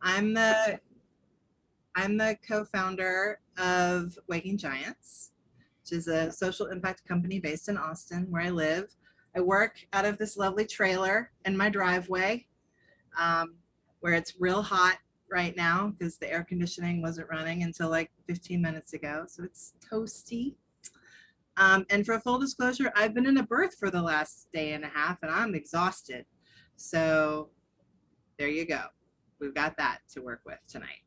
I'm the co-founder of Waking Giants, which is a social impact company based in Austin, where I live. I work out of this lovely trailer in my driveway, where it's real hot right now because the air conditioning wasn't running until like 15 minutes ago. So it's toasty. And for full disclosure, I've been in a birth for the last day and a half and I'm exhausted. So there you go. We've got that to work with tonight.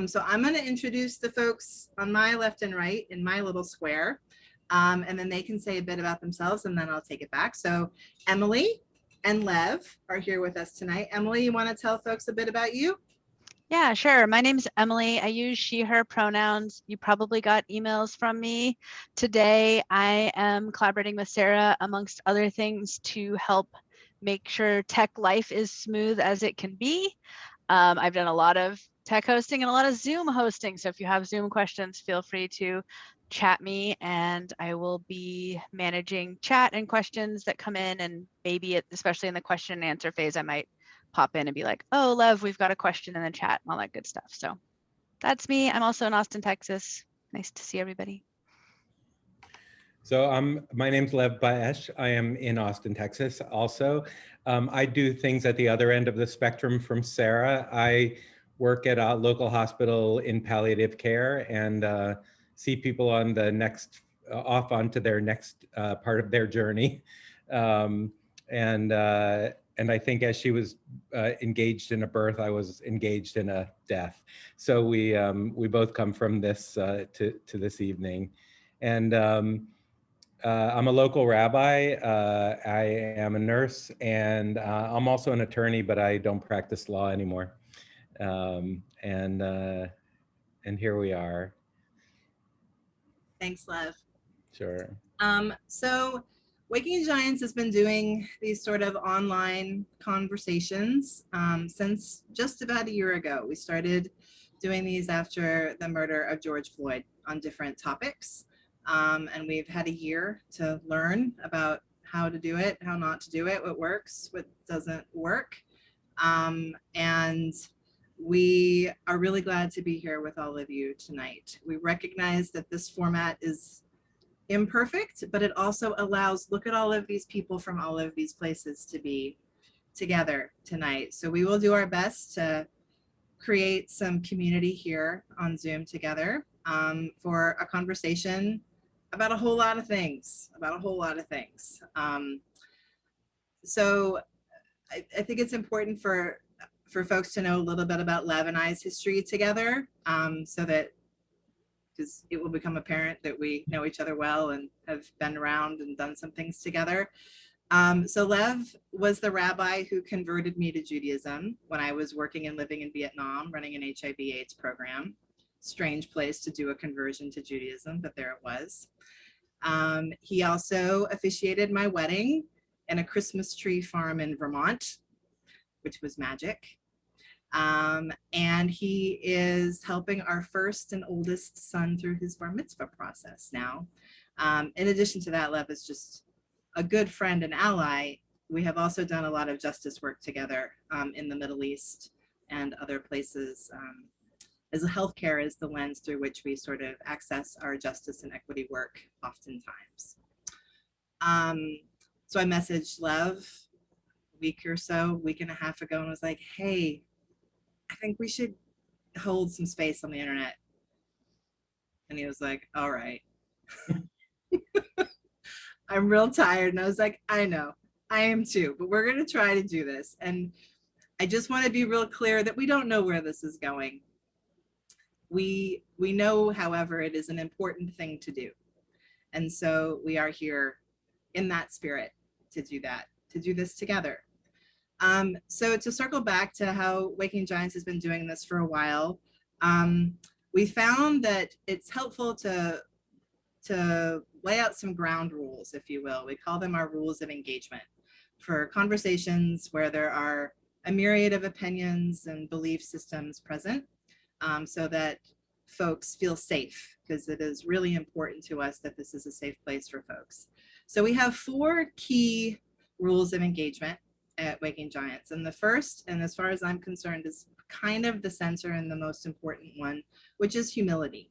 So I'm going to introduce the folks on my left and right in my little square, and then they can say a bit about themselves and then I'll take it back. So Emily and Lev are here with us tonight. Emily, you want to tell folks a bit about you? Yeah, sure. My name's Emily. I use she, her pronouns. You probably got emails from me. Today, I am collaborating with Sera, amongst other things, to help make sure tech life is smooth as it can be. I've done a lot of tech hosting and a lot of Zoom hosting. So if you have Zoom questions, feel free to chat me and I will be managing chat and questions that come in, and maybe especially in the question and answer phase, I might pop in and be like, oh, Lev, we've got a question in the chat and all that good stuff. So that's me. I'm also in Austin, Texas. Nice to see everybody. So my name's Baesh. I am in Austin, Texas also. I do things at the other end of the spectrum from Sera. I work at a local hospital in palliative care and see people on the next, off onto their next part of their journey. And I think as she was engaged in a birth, I was engaged in a death. So we both come from this to this evening. And I'm a local rabbi. I am a nurse, and I'm also an attorney, but I don't practice law anymore. And here we are. Thanks, Lev. Sure. So Waking Giants has been doing these sort of online conversations since just about a year ago. We started doing these after the murder of George Floyd on different topics. And we've had a year to learn about how to do it, how not to do it, what works, what doesn't work. And we are really glad to be here with all of you tonight. We recognize that this format is imperfect, but it also allows, look at all of these people from all of these places to be together tonight. So we will do our best to create some community here on Zoom together for a conversation about a whole lot of things, So I think it's important for folks to know a little bit about Lev and I's history together, so that, because it will become apparent that we know each other well and have been around and done some things together. So Lev was the rabbi who converted me to Judaism when I was working and living in Vietnam, running an HIV/AIDS program. Strange place to do a conversion to Judaism, but there it was. He also officiated my wedding in a Christmas tree farm in Vermont, which was magic. And he is helping our first and oldest son through his bar mitzvah process now. In addition to that, Lev is just a good friend and ally. We have also done a lot of justice work together in the Middle East and other places, as healthcare is the lens through which we sort of access our justice and equity work oftentimes. So I messaged Lev a week and a half ago, and was like, hey, I think we should hold some space on the internet. And he was like, all right. I'm real tired. And I was like, I know, I am too, but we're going to try to do this. And I just want to be real clear that we don't know where this is going. We know, however, it is an important thing to do. And so we are here in that spirit to do that, to do this together. So to circle back to how Waking Giants has been doing this for a while, we found that it's helpful to lay out some ground rules, if you will. We call them our rules of engagement for conversations where there are a myriad of opinions and belief systems present, so that folks feel safe, because it is really important to us that this is a safe place for folks. So we have 4 key rules of engagement at Waking Giants. And the first, and as far as I'm concerned, is kind of the center and the most important one, which is humility.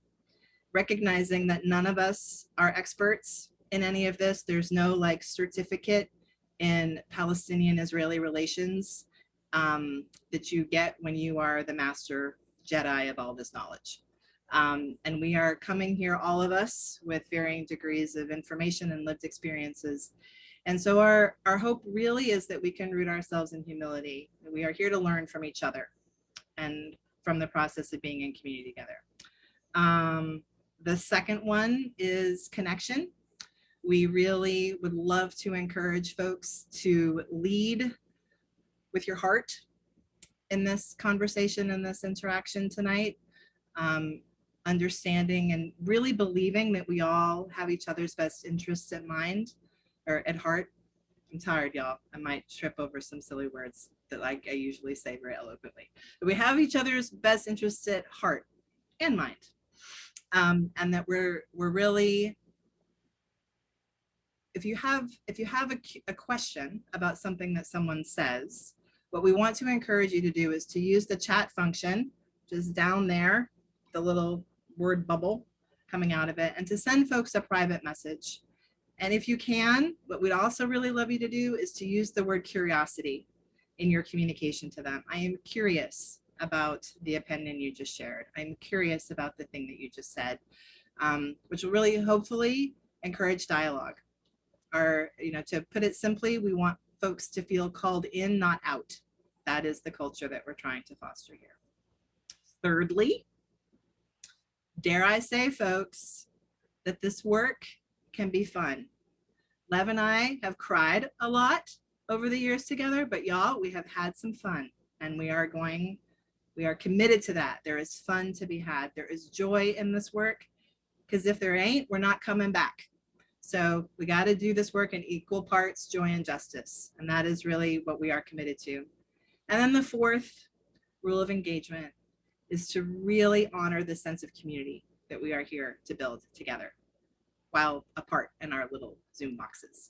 Recognizing that none of us are experts in any of this. There's no like certificate in Palestinian-Israeli relations that you get when you are the master Jedi of all this knowledge. And we are coming here, all of us, with varying degrees of information and lived experiences. And so our hope really is that we can root ourselves in humility. We are here to learn from each other and from the process of being in community together. The second one is connection. We really would love to encourage folks to lead with your heart in this conversation and this interaction tonight. Understanding and really believing that we all have each other's best interests at mind or at heart. I'm tired, y'all. I might trip over some silly words that like I usually say very eloquently. But we have each other's best interests at heart and mind. And that we're really, if you have a question about something that someone says, what we want to encourage you to do is to use the chat function, just down there, the little word bubble coming out of it, and to send folks a private message. And if you can, what we'd also really love you to do is to use the word curiosity in your communication to them. I am curious about the opinion you just shared. I'm curious about the thing that you just said, which will really hopefully encourage dialogue. Or, to put it simply, we want folks to feel called in, not out. That is the culture that we're trying to foster here. Thirdly, dare I say, folks, that this work can be fun. Lev and I have cried a lot over the years together, but y'all, we have had some fun, and we are committed to that. There is fun to be had. There is joy in this work, because if there ain't, we're not coming back. So we got to do this work in equal parts joy and justice. And that is really what we are committed to. And then the fourth rule of engagement is to really honor the sense of community that we are here to build together while apart in our little Zoom boxes.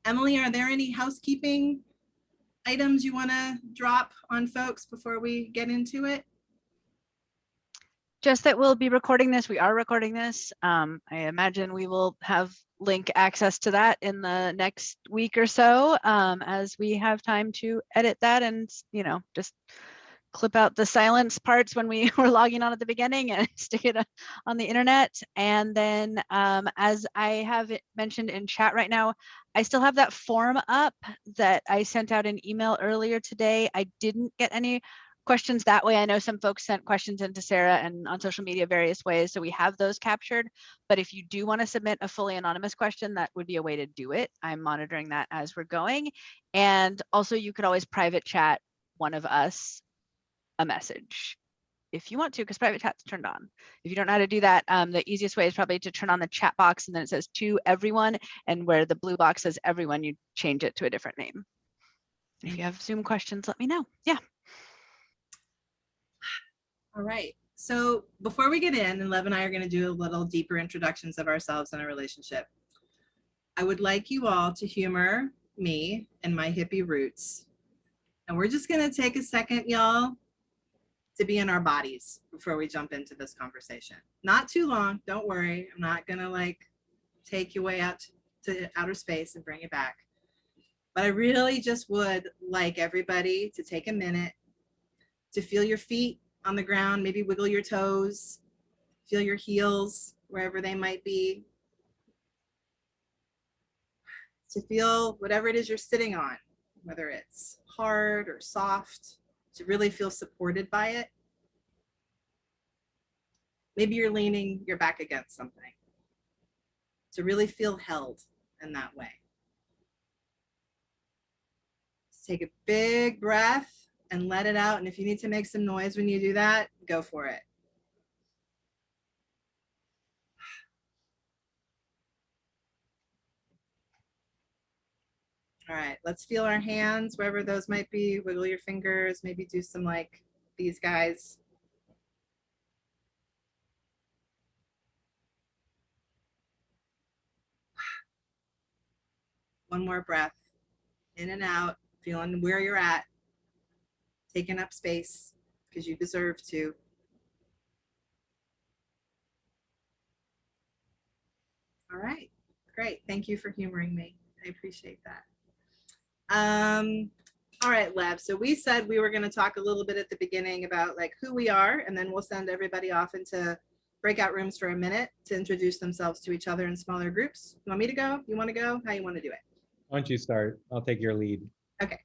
Emily, are there any housekeeping items you want to drop on folks before we get into it? Just that we'll be recording this. We are recording this. I imagine we will have link access to that in the next week or so, as we have time to edit that and, just clip out the silence parts when we were logging on at the beginning and stick it on the internet. And then, as I have mentioned in chat right now, I still have that form up that I sent out an email earlier today. I didn't get any questions that way. I know some folks sent questions into Sera and on social media various ways, so we have those captured. But if you do want to submit a fully anonymous question, that would be a way to do it. I'm monitoring that as we're going. And also, you could always private chat one of us a message if you want to, because private chat's turned on. If you don't know how to do that, the easiest way is probably to turn on the chat box, and then it says to everyone, and where the blue box says everyone, you change it to a different name. If you have Zoom questions, let me know. Yeah. All right. So before we get in, and Lev and I are going to do a little deeper introductions of ourselves and our relationship, I would like you all to humor me and my hippie roots. And we're just going to take a second, y'all, to be in our bodies before we jump into this conversation. Not too long. Don't worry. I'm not going to take you way out to outer space and bring you back. But I really just would like everybody to take a minute to feel your feet on the ground, maybe wiggle your toes, feel your heels wherever they might be, to feel whatever it is you're sitting on, whether it's hard or soft, to really feel supported by it. Maybe you're leaning your back against something, to really feel held in that way. Take a big breath and let it out. And if you need to make some noise when you do that, go for it. All right, let's feel our hands, wherever those might be. Wiggle your fingers, maybe do some like these guys. One more breath, in and out, feeling where you're at. taking up space because you deserve to. All right, great. Thank you for humoring me. I appreciate that. All right, Lev. So we said we were going to talk a little bit at the beginning about like who we are, and then we'll send everybody off into breakout rooms for a minute to introduce themselves to each other in smaller groups. You want me to go? You want to go? How you want to do it? Why don't you start? I'll take your lead. Okay.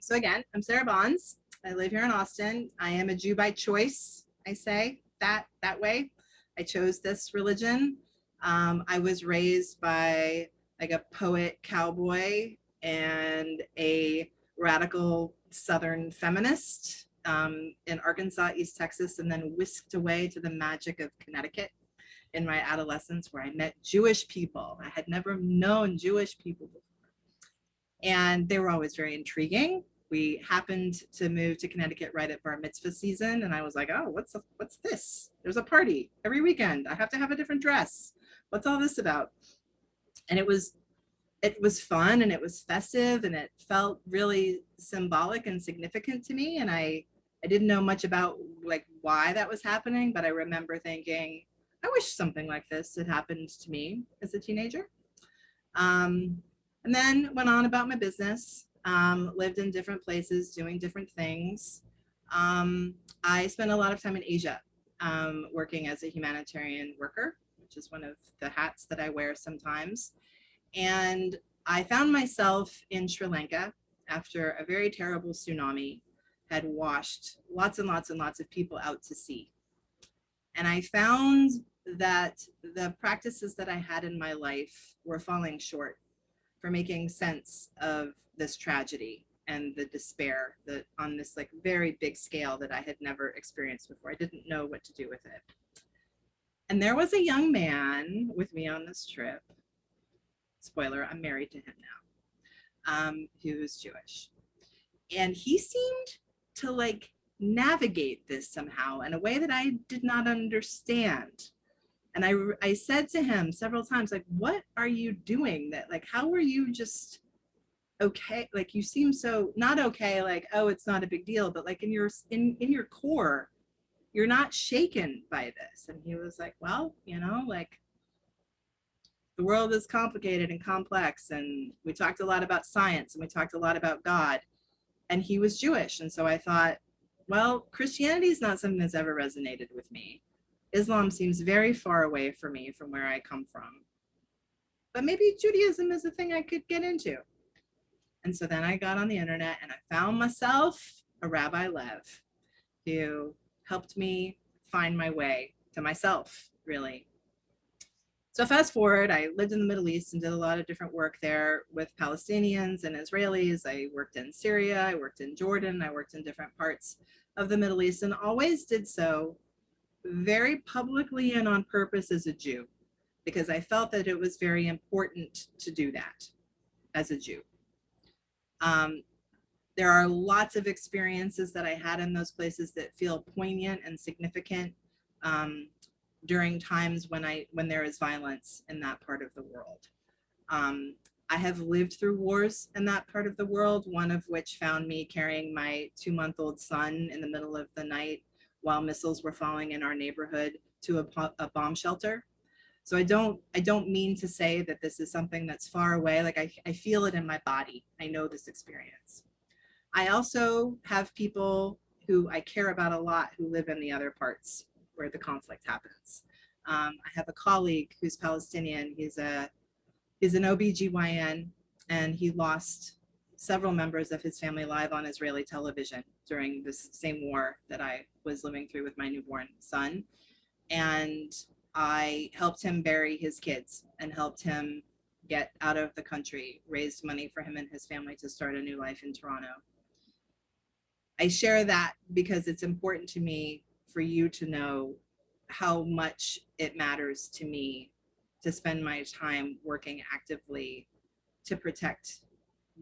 So again, I'm Sera Bonds. I live here in Austin. I am a Jew by choice. I say that way. I chose this religion. I was raised by like a poet cowboy and a radical Southern feminist in Arkansas, East Texas, and then whisked away to the magic of Connecticut in my adolescence, where I met Jewish people. I had never known Jewish people before. And they were always very intriguing. We happened to move to Connecticut right at bar mitzvah season. And I was like, oh, what's this? There's a party every weekend. I have to have a different dress. What's all this about? And it was fun and it was festive and it felt really symbolic and significant to me. And I didn't know much about like why that was happening, but I remember thinking, I wish something like this had happened to me as a teenager. And then went on about my business, lived in different places, doing different things. I spent a lot of time in Asia, working as a humanitarian worker, which is one of the hats that I wear sometimes. And I found myself in Sri Lanka after a very terrible tsunami had washed lots and lots and lots of people out to sea. And I found that the practices that I had in my life were falling short for making sense of this tragedy and the despair that on this like very big scale that I had never experienced before. I didn't know what to do with it. And there was a young man with me on this trip. Spoiler, I'm married to him now, who's Jewish. And he seemed to like navigate this somehow in a way that I did not understand. And I said to him several times, like, what are you doing that, like, how are you just okay? Like, you seem so not okay, like, oh, it's not a big deal, but like in your core, you're not shaken by this. And he was like, well, you know, like the world is complicated and complex. And we talked a lot about science and we talked a lot about God. And he was Jewish. And so I thought, well, Christianity is not something that's ever resonated with me. Islam seems very far away for me from where I come from. But maybe Judaism is a thing I could get into. And so then I got on the internet and I found myself a Rabbi Lev who helped me find my way to myself, really. So fast forward, I lived in the Middle East and did a lot of different work there with Palestinians and Israelis. I worked in Syria, I worked in Jordan, I worked in different parts of the Middle East and always did so very publicly and on purpose as a Jew, because I felt that it was very important to do that as a Jew. There are lots of experiences that I had in those places that feel poignant and significant during times when there is violence in that part of the world. I have lived through wars in that part of the world, one of which found me carrying my 2-month-old son in the middle of the night while missiles were falling in our neighborhood to a bomb shelter. So I don't mean to say that this is something that's far away. Like I feel it in my body. I know this experience. I also have people who I care about a lot who live in the other parts where the conflict happens. I have a colleague who's Palestinian. He's an OBGYN, and he lost several members of his family live on Israeli television during this same war that I was living through with my newborn son. And I helped him bury his kids and helped him get out of the country, raised money for him and his family to start a new life in Toronto. I share that because it's important to me for you to know how much it matters to me to spend my time working actively to protect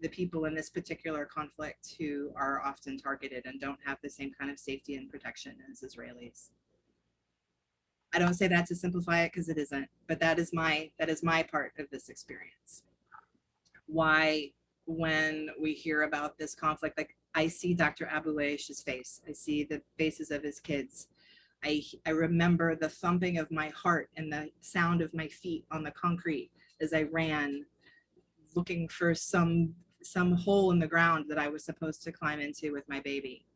the people in this particular conflict who are often targeted and don't have the same kind of safety and protection as Israelis. I don't say that to simplify it because it isn't, but that is my part of this experience. Why, when we hear about this conflict, like I see Dr. Baesh's face. I see the faces of his kids. I remember the thumping of my heart and the sound of my feet on the concrete as I ran, looking for some hole in the ground that I was supposed to climb into with my baby.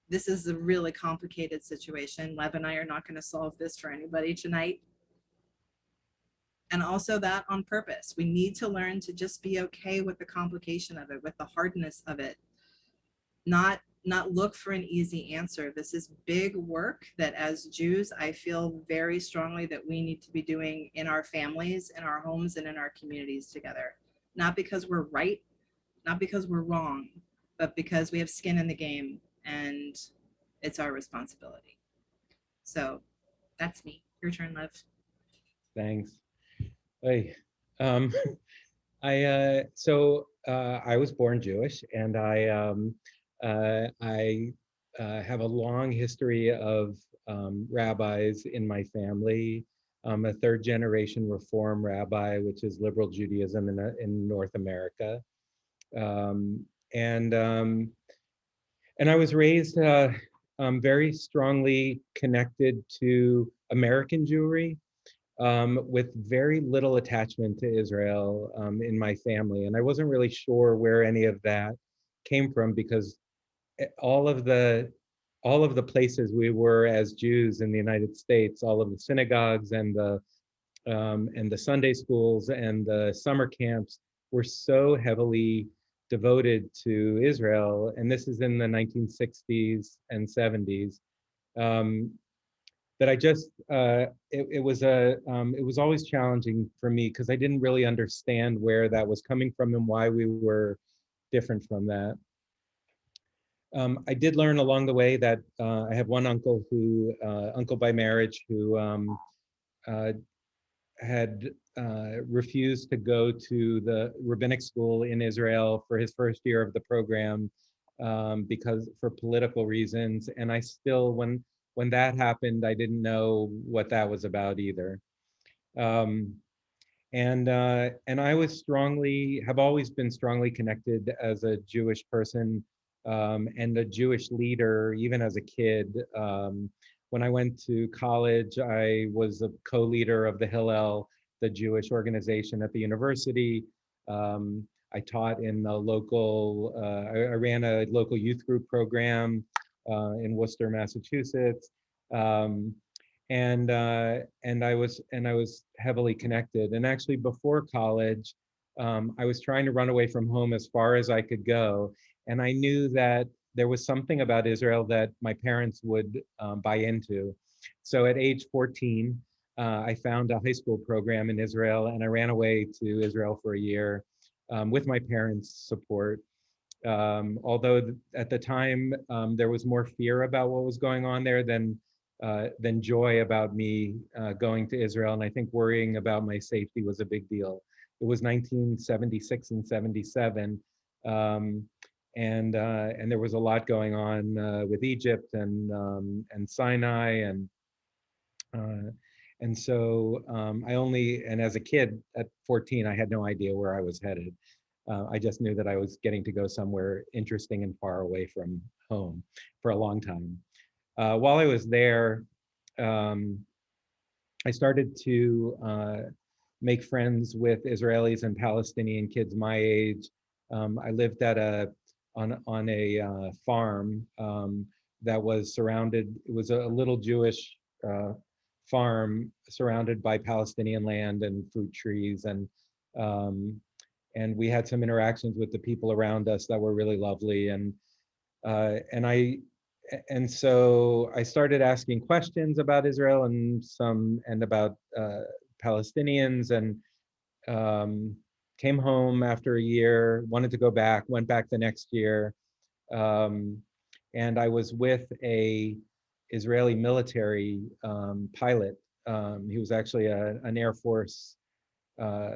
This is a really complicated situation. Lev and I are not going to solve this for anybody tonight. And also that on purpose. We need to learn to just be okay with the complication of it, with the hardness of it. Not look for an easy answer. This is big work that as Jews, I feel very strongly that we need to be doing in our families, in our homes, and in our communities together. Not because we're right, not because we're wrong, but because we have skin in the game and it's our responsibility. So that's me. Your turn, Lev. Thanks. Hey, I was born Jewish, and I have a long history of rabbis in my family. I'm a third generation Reform rabbi, which is liberal Judaism in North America. And I was raised very strongly connected to American Jewry, with very little attachment to Israel in my family. And I wasn't really sure where any of that came from, because all of the places we were as Jews in the United States, all of the synagogues and the Sunday schools and the summer camps were so heavily devoted to Israel. And this is in the 1960s and 70s. That I just it was always challenging for me, because I didn't really understand where that was coming from and why we were different from that. I did learn along the way that I have one uncle uncle by marriage, who had refused to go to the rabbinic school in Israel for his first year of the program, because for political reasons. And I still, when that happened, I didn't know what that was about either. And I have always been strongly connected as a Jewish person, and a Jewish leader, even as a kid. When I went to college, I was a co-leader of the Hillel, the Jewish organization at the university. I taught in the local, I ran a local youth group program in Worcester, Massachusetts. And I was heavily connected. And actually before college, I was trying to run away from home as far as I could go. And I knew that there was something about Israel that my parents would buy into. So at age 14, I found a high school program in Israel, and I ran away to Israel for a year with my parents' support. Although at the time there was more fear about what was going on there than joy about me going to Israel. And I think worrying about my safety was a big deal. It was 1976 and 77. And there was a lot going on with Egypt and Sinai, and so and as a kid at 14, I had no idea where I was headed. I just knew that I was getting to go somewhere interesting and far away from home for a long time. While I was there, I started to make friends with Israelis and Palestinian kids my age. I lived on a farm that was surrounded. It was a little Jewish farm surrounded by Palestinian land and fruit trees, and we had some interactions with the people around us that were really lovely. And so I started asking questions about Israel and about Palestinians, and came home after a year, wanted to go back, went back the next year. And I was with a Israeli military pilot. He was actually an Air Force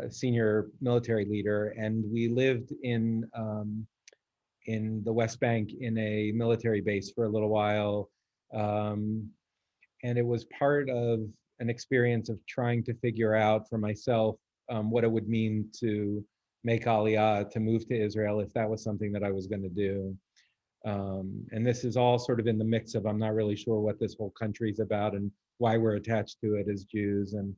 senior military leader, and we lived in the West Bank in a military base for a little while. And it was part of an experience of trying to figure out for myself what it would mean to make Aliyah, to move to Israel if that was something that I was going to do. And this is all sort of in the mix of, I'm not really sure what this whole country is about and why we're attached to it as Jews. And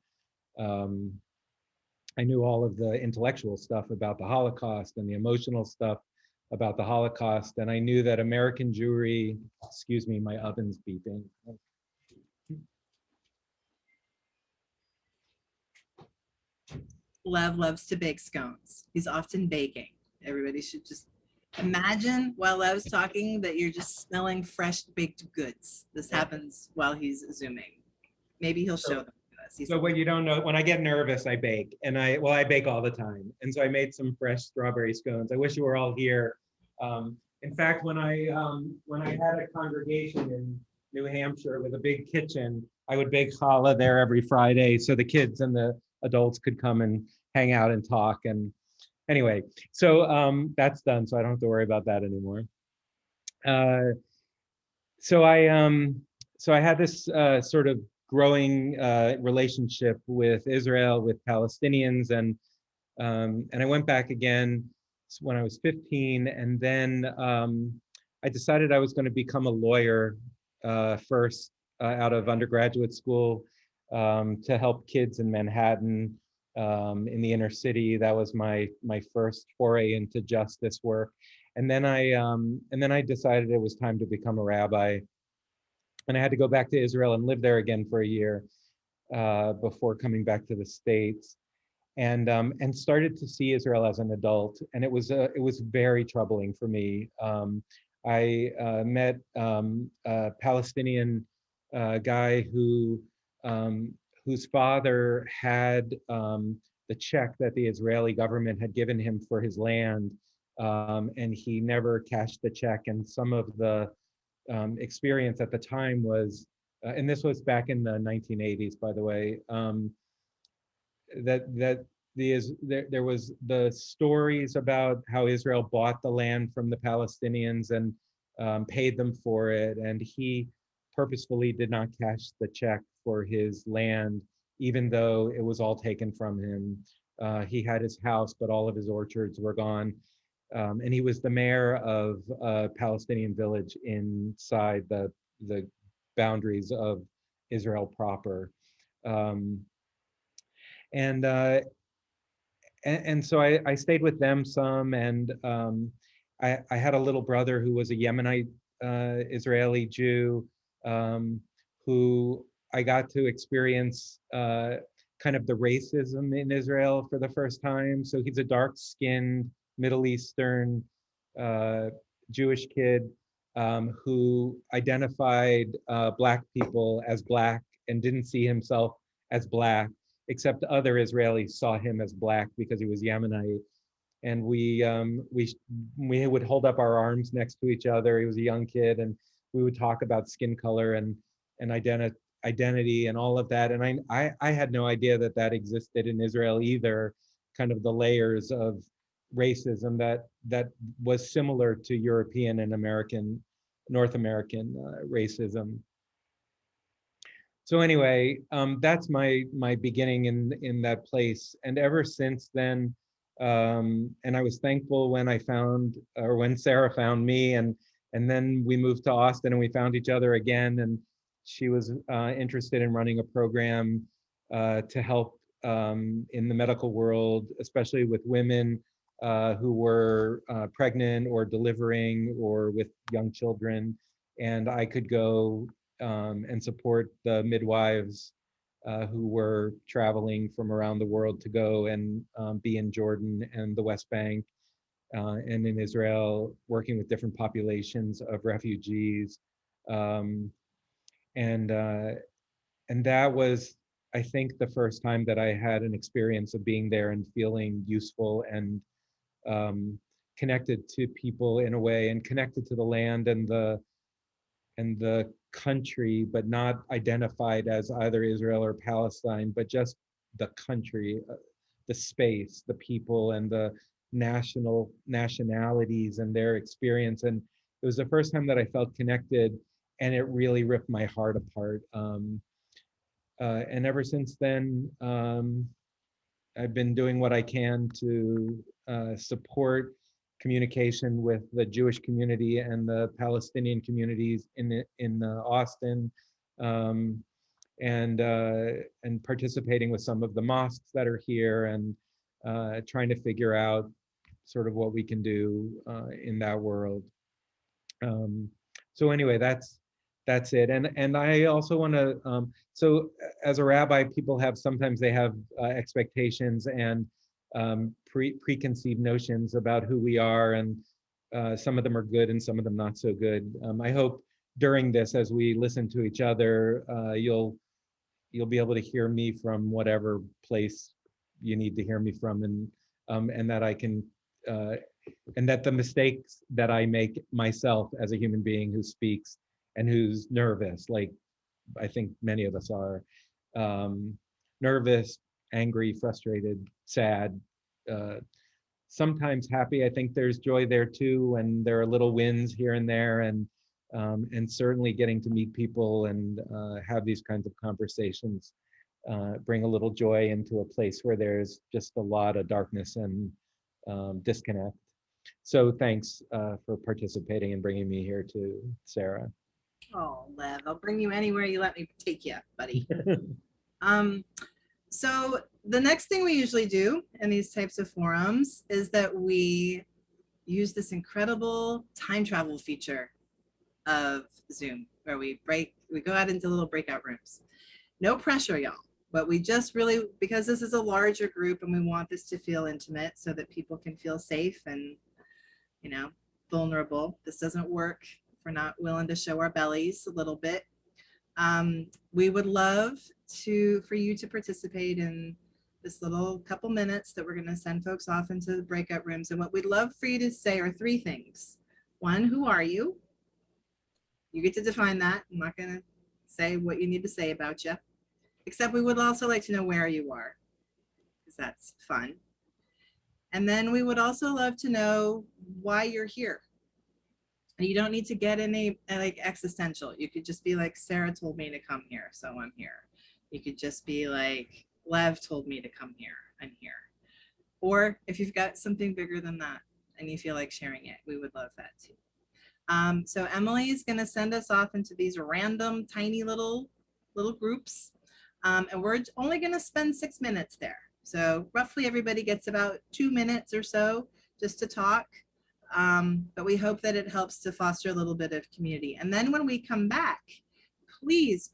I knew all of the intellectual stuff about the Holocaust and the emotional stuff about the Holocaust. And I knew that American Jewry, excuse me, my oven's beeping. Lev loves to bake scones. He's often baking. Everybody should just imagine while Lev's talking that you're just smelling fresh baked goods. This happens while he's Zooming. Maybe he'll show them to us. So what you don't know, when I get nervous, I bake. And I bake all the time. And so I made some fresh strawberry scones. I wish you were all here. In fact, when I had a congregation in New Hampshire with a big kitchen, I would bake challah there every Friday so the kids and the adults could come and hang out and talk. And anyway, so that's done, so I don't have to worry about that anymore. So I had this sort of growing relationship with Israel, with Palestinians, and I went back again when I was 15, and then I decided I was going to become a lawyer first out of undergraduate school to help kids in Manhattan, in the inner city. That was my first foray into justice work, and then I decided it was time to become a rabbi, and I had to go back to Israel and live there again for a year before coming back to the States, and started to see Israel as an adult, and it was very troubling for me. I met a Palestinian guy whose father had the check that the Israeli government had given him for his land, and he never cashed the check. And some of the experience at the time was, and this was back in the 1980s, by the way, there was the stories about how Israel bought the land from the Palestinians and paid them for it, and he purposefully did not cash the check for his land, even though it was all taken from him. He had his house, but all of his orchards were gone. And he was the mayor of a Palestinian village inside the boundaries of Israel proper. And so I stayed with them some, and I had a little brother who was a Yemenite Israeli Jew, who I got to experience kind of the racism in Israel for the first time. So he's a dark-skinned Middle Eastern Jewish kid who identified Black people as Black and didn't see himself as Black, except other Israelis saw him as Black because he was Yemenite. And we would hold up our arms next to each other. He was a young kid, and we would talk about skin color and identity and all of that. And I had no idea that existed in Israel either, kind of the layers of racism that was similar to European and North American racism. So anyway, that's my beginning in that place. And ever since then, and I was thankful when when Sera found me, and then we moved to Austin and we found each other again. And she was interested in running a program to help in the medical world, especially with women who were pregnant or delivering or with young children. And I could go and support the midwives who were traveling from around the world to go and be in Jordan and the West Bank and in Israel, working with different populations of refugees. And that was, I think, the first time that I had an experience of being there and feeling useful and connected to people in a way, and connected to the land and the country, but not identified as either Israel or Palestine, but just the country, the space, the people, and the nationalities and their experience. And it was the first time that I felt connected, and it really ripped my heart apart. And ever since then, I've been doing what I can to support communication with the Jewish community and the Palestinian communities in Austin, and participating with some of the mosques that are here, and trying to figure out sort of what we can do in that world. So anyway, that's it. And I also want to, so as a rabbi, people have, sometimes they have expectations and preconceived notions about who we are, and some of them are good and some of them not so good. I hope during this, as we listen to each other, you'll be able to hear me from whatever place you need to hear me from, and that I can, and that the mistakes that I make myself as a human being who speaks and who's nervous, like I think many of us are, nervous, angry, frustrated, sad, sometimes happy. I think there's joy there too, and there are little wins here and there, and certainly getting to meet people and have these kinds of conversations bring a little joy into a place where there's just a lot of darkness and disconnect. So thanks for participating and bringing me here to Sarah. Oh, Lev, I'll bring you anywhere you let me take you, buddy. So the next thing we usually do in these types of forums is that we use this incredible time travel feature of Zoom, where we go out into little breakout rooms. No pressure, y'all, but we just really, because this is a larger group and we want this to feel intimate so that people can feel safe and, you know, vulnerable. This doesn't work if we're not willing to show our bellies a little bit. We would love for you to participate in this little couple minutes that we're going to send folks off into the breakout rooms. And what we'd love for you to say are three things. One, who are you? You get to define that. I'm not going to say what you need to say about you, except we would also like to know where you are, because that's fun. And then we would also love to know why you're here. And you don't need to get any like existential. You could just be like, Sarah told me to come here, so I'm here. You could just be like, Lev told me to come here, I'm here. Or if you've got something bigger than that and you feel like sharing it, we would love that too. So Emily is going to send us off into these random tiny little groups, and we're only going to spend 6 minutes there. So roughly everybody gets about 2 minutes or so just to talk. But we hope that it helps to foster a little bit of community. And then when we come back, please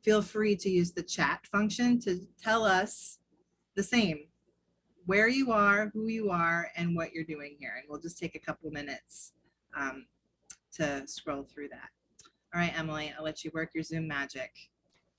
feel free to use the chat function to tell us the same, where you are, who you are, and what you're doing here. And we'll just take a couple minutes to scroll through that. All right, Emily, I'll let you work your Zoom magic.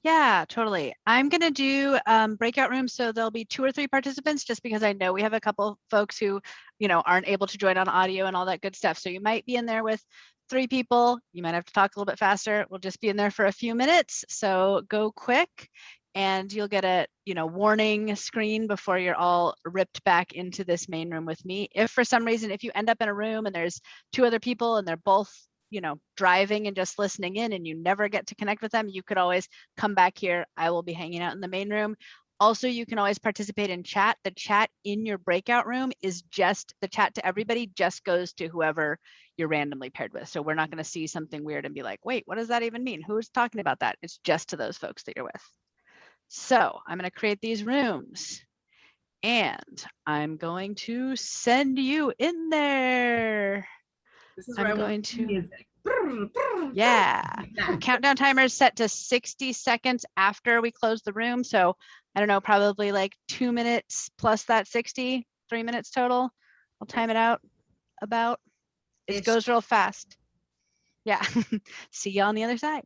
Yeah, totally. I'm going to do breakout rooms. So there'll be 2 or 3 participants, just because I know we have a couple folks who, you know, aren't able to join on audio and all that good stuff. So you might be in there with 3 people. You might have to talk a little bit faster. We'll just be in there for a few minutes. So go quick, and you'll get a, you know, warning screen before you're all ripped back into this main room with me. If for some reason, if you end up in a room and there's 2 other people and they're both, you know, driving and just listening in, and you never get to connect with them, you could always come back here. I will be hanging out in the main room. Also, you can always participate in chat. The chat in your breakout room is just the chat to everybody, just goes to whoever you're randomly paired with. So we're not going to see something weird and be like, wait, what does that even mean? Who's talking about that? It's just to those folks that you're with. So I'm going to create these rooms, and I'm going to send you in there. This is where I'm going to music. Yeah. Countdown timer is set to 60 seconds after we close the room. So I don't know, probably like 2 minutes plus that 60, 3 minutes total. I'll time it out about. It goes real fast. Yeah. See you on the other side.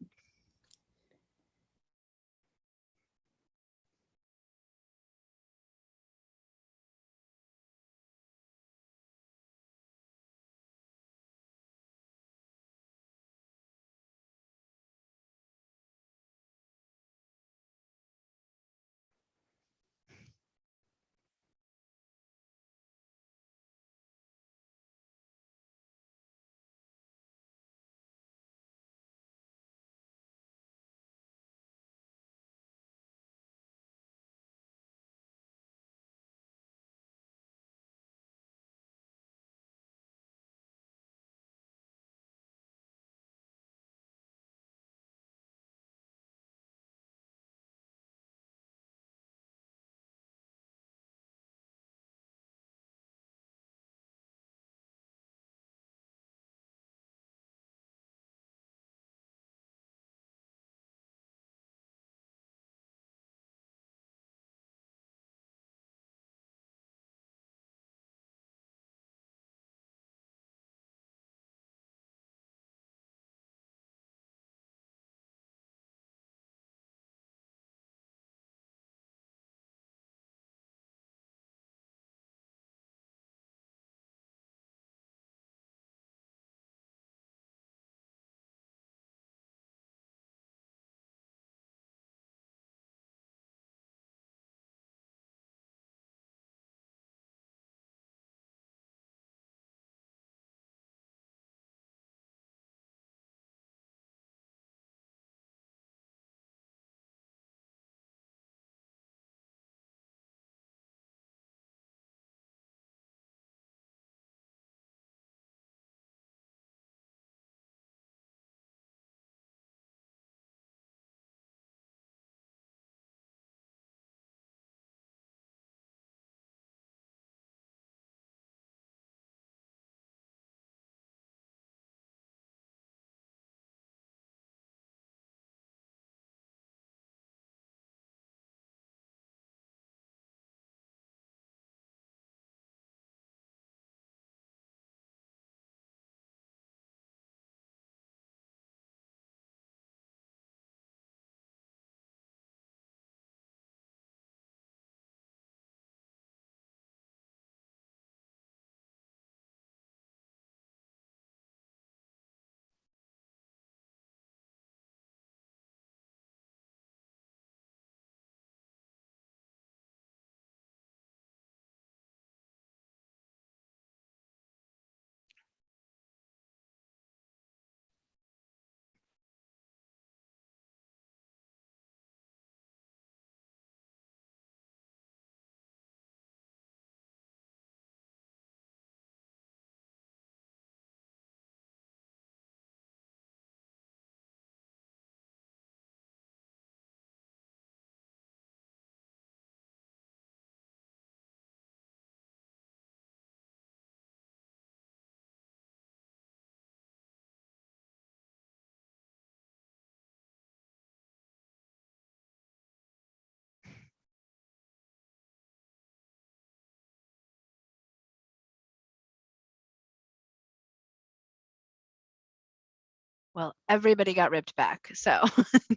Well, everybody got ripped back. So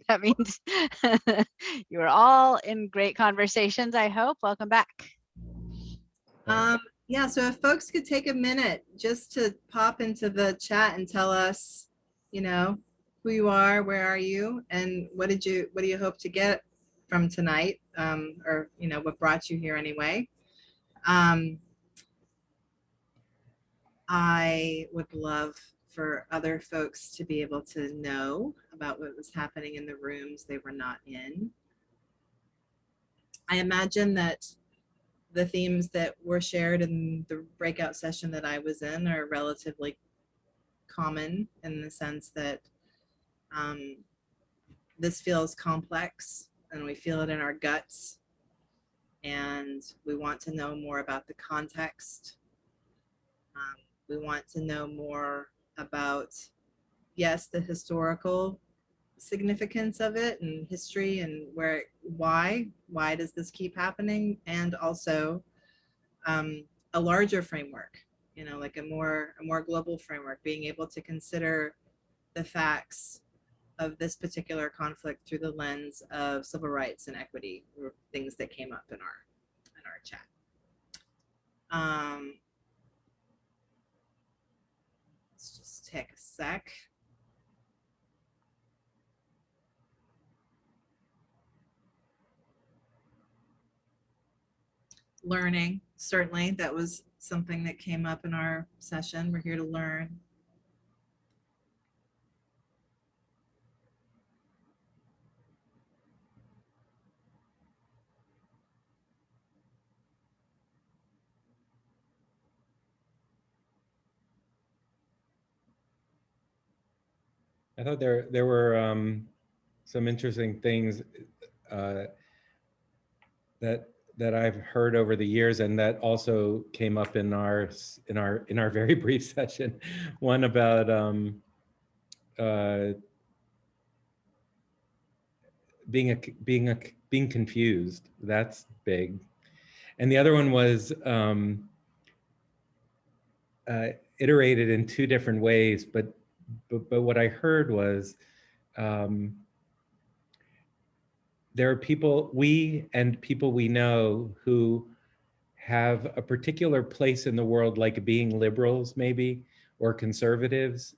that means you were all in great conversations, I hope. Welcome back. Yeah, so if folks could take a minute just to pop into the chat and tell us, you know, who you are, where are you, and what do you hope to get from tonight, or, you know, what brought you here anyway. I would love for other folks to be able to know about what was happening in the rooms they were not in. I imagine that the themes that were shared in the breakout session that I was in are relatively common in the sense that this feels complex and we feel it in our guts, and we want to know more about the context. We want to know more about, yes, the historical significance of it and history and why does this keep happening, and also a larger framework, you know, like a more global framework, being able to consider the facts of this particular conflict through the lens of civil rights and equity, were things that came up in our chat. Let's just take a sec. Learning, certainly, that was something that came up in our session. We're here to learn. I thought there were some interesting things that I've heard over the years, and that also came up in our very brief session. One about being confused. That's big. And the other one was iterated in two different ways, but what I heard was there are people we know who have a particular place in the world, like being liberals maybe, or conservatives,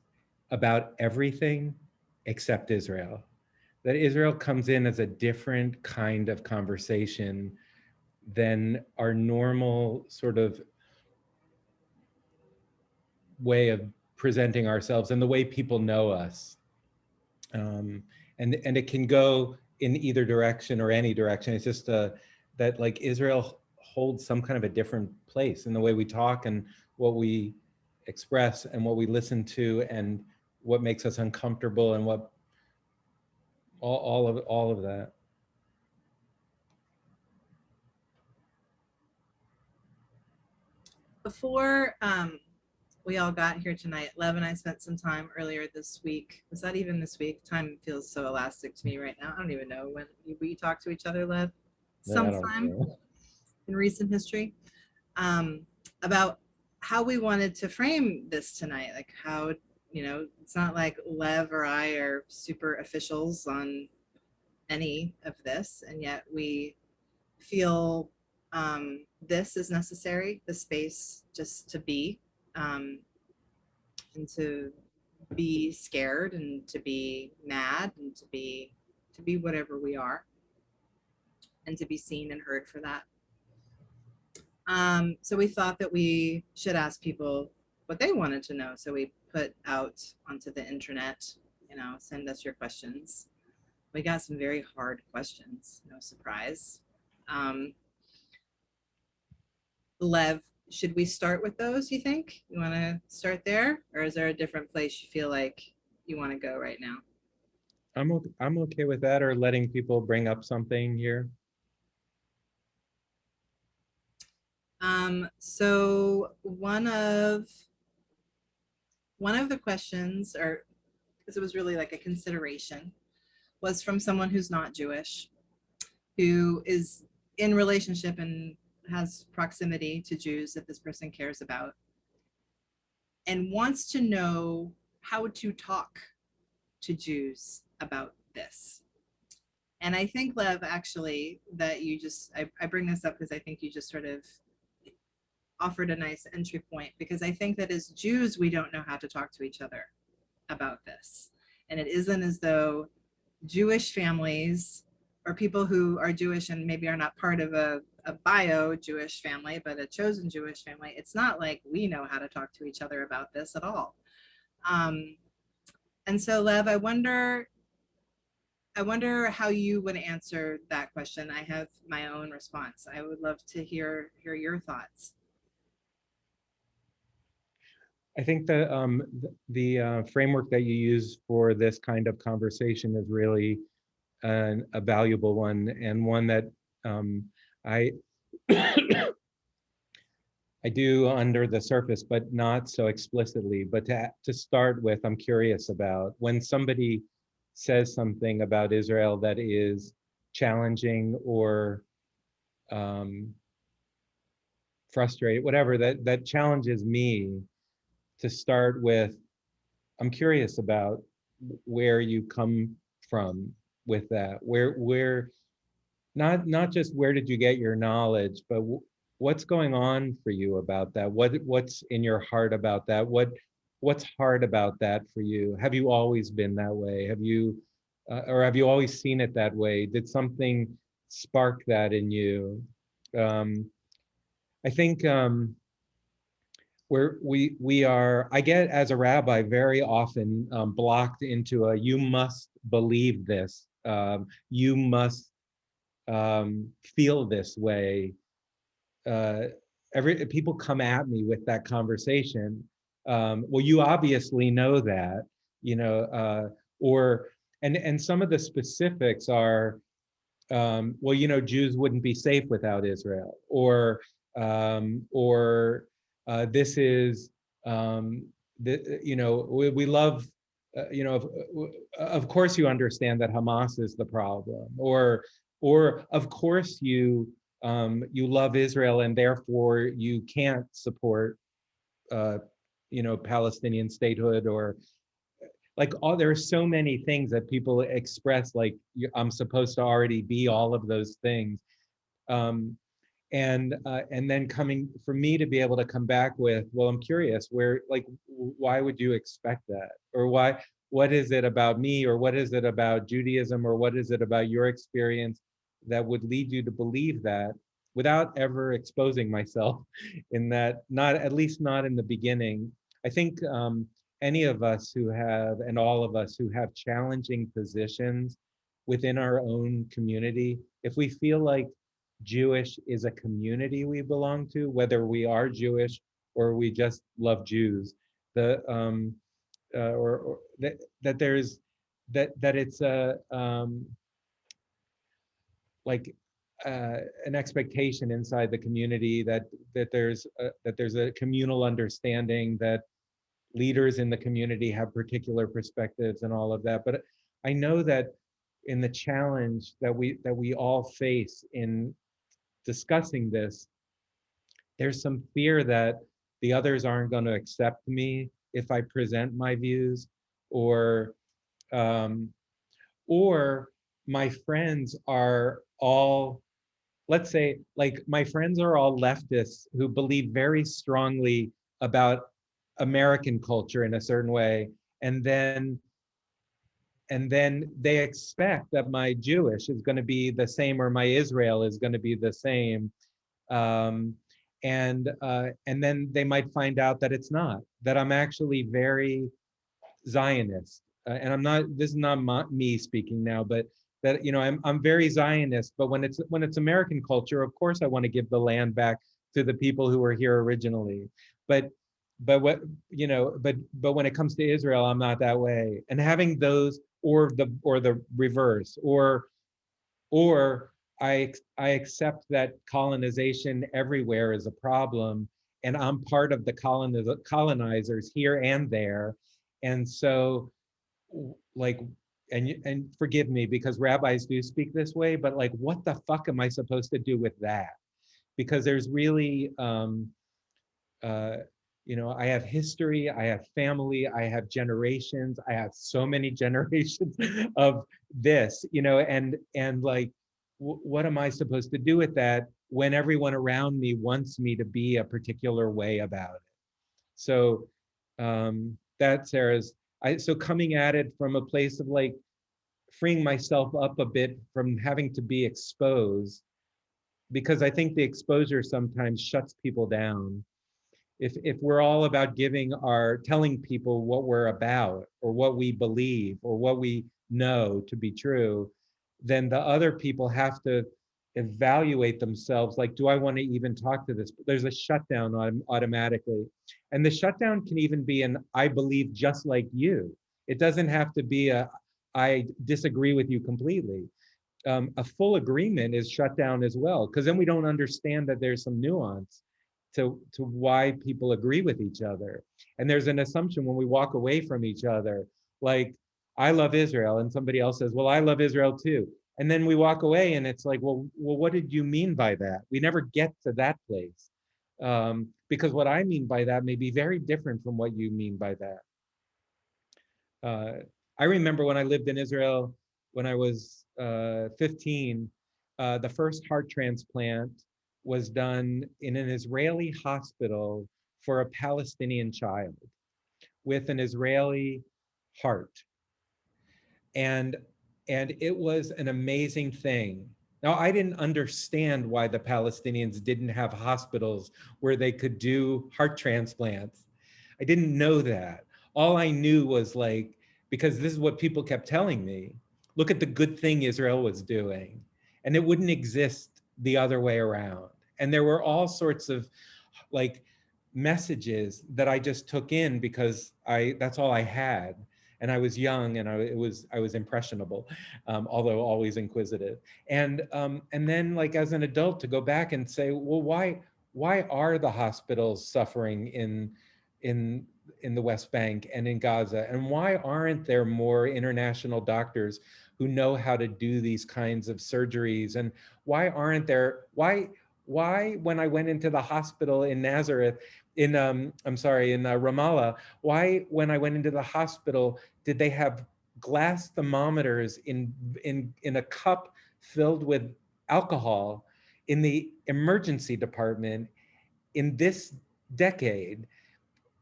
about everything except Israel. That Israel comes in as a different kind of conversation than our normal sort of way of presenting ourselves and the way people know us. And it can go in either direction or any direction. It's just that like Israel holds some kind of a different place in the way we talk and what we express and what we listen to and what makes us uncomfortable and what all of that. Before we all got here tonight, Lev and I spent some time earlier this week. Was that even this week? Time feels so elastic to me right now. I don't even know when we talked to each other, Lev. Sometime in recent history, about how we wanted to frame this tonight. Like how, you know, it's not like Lev or I are super officials on any of this, and yet we feel this is necessary, the space just to be, and to be scared and to be mad and to be whatever we are, and to be seen and heard for that. So we thought that we should ask people what they wanted to know. So we put out onto the internet, you know, send us your questions. We got some very hard questions, no surprise. Lev, should we start with those, you think? You want to start there? Or is there a different place you feel like you want to go right now? I'm okay with that, or letting people bring up something here. So one of the questions, or because it was really like a consideration, was from someone who's not Jewish, who is in relationship and has proximity to Jews that this person cares about, and wants to know how to talk to Jews about this? And I think, Lev, actually, that you just, I bring this up because I think you just sort of offered a nice entry point, because I think that as Jews, we don't know how to talk to each other about this. And it isn't as though Jewish families or people who are Jewish and maybe are not part of a bio Jewish family, but a chosen Jewish family, it's not like we know how to talk to each other about this at all. And so, Lev, I wonder how you would answer that question. I have my own response. I would love to hear your thoughts. I think the framework that you use for this kind of conversation is really a valuable one, and one that I I do under the surface, but not so explicitly. But to start with, I'm curious about when somebody says something about Israel that is challenging or frustrated, whatever, that challenges me, to start with, I'm curious about where you come from with that. Where not just where did you get your knowledge, but what's going on for you about that? What's in your heart about that? What's hard about that for you? Have you always been that way? Have you or have you always seen it that way? Did something spark that in you? I think we are, I get as a rabbi very often blocked into a you must believe this, you must feel this way. People come at me with that conversation. Well, you obviously know that, you know, or and some of the specifics are, well, you know, Jews wouldn't be safe without Israel, or this is, you know, we love, you know, of course you understand that Hamas is the problem, or of course you love Israel and therefore you can't support, you know, Palestinian statehood, or like there are so many things that people express like I'm supposed to already be all of those things. And then coming for me to be able to come back with, well, I'm curious, where, like, why would you expect that? Or what is it about me, or what is it about Judaism, or what is it about your experience that would lead you to believe that, without ever exposing myself in that, not, at least not in the beginning. I think any of us who have, and all of us who have challenging positions within our own community, if we feel like Jewish is a community we belong to, whether we are Jewish or we just love Jews, or that there's that it's a like an expectation inside the community that there's a communal understanding, that leaders in the community have particular perspectives and all of that. But I know that in the challenge that we all face in discussing this, there's some fear that the others aren't going to accept me if I present my views, or my friends are all, let's say, like my friends are all leftists who believe very strongly about American culture in a certain way, and then they expect that my Jewish is going to be the same, or my Israel is going to be the same. And then they might find out that it's not, that I'm actually very Zionist. And I'm not, this is not me speaking now, but that, you know, I'm very Zionist, but when it's American culture, of course I want to give the land back to the people who were here originally. But what, you know, but when it comes to Israel, I'm not that way. And having those, or the reverse, or I accept that colonization everywhere is a problem, and I'm part of the colonizers here and there. And so, like, and forgive me because rabbis do speak this way, but like, what the fuck am I supposed to do with that? Because there's really You know, I have history, I have family, I have generations, I have so many generations of this, you know, and like, what am I supposed to do with that when everyone around me wants me to be a particular way about it? So that Sarah's, so coming at it from a place of like freeing myself up a bit from having to be exposed, because I think the exposure sometimes shuts people down. If we're all about telling people what we're about or what we believe or what we know to be true, then the other people have to evaluate themselves, like, do I want to even talk to this? There's a shutdown automatically, and the shutdown can even be an I believe just like you. It doesn't have to be a I disagree with you completely. A full agreement is shut down as well, because then we don't understand that there's some nuance to why people agree with each other. And there's an assumption when we walk away from each other, like, I love Israel, and somebody else says, well, I love Israel too. And then we walk away and it's like, well, what did you mean by that? We never get to that place. Because what I mean by that may be very different from what you mean by that. I remember when I lived in Israel when I was 15, the first heart transplant was done in an Israeli hospital for a Palestinian child with an Israeli heart. And it was an amazing thing. Now, I didn't understand why the Palestinians didn't have hospitals where they could do heart transplants. I didn't know that. All I knew was like, because this is what people kept telling me, look at the good thing Israel was doing, and it wouldn't exist the other way around. And there were all sorts of like messages that I just took in because that's all I had. And I was young and I was impressionable, although always inquisitive. And then like as an adult to go back and say, well, why are the hospitals suffering in the West Bank and in Gaza? And why aren't there more international doctors who know how to do these kinds of surgeries? And why aren't there, why when I went into the hospital in Nazareth, in Ramallah, why when I went into the hospital did they have glass thermometers in a cup filled with alcohol in the emergency department in this decade?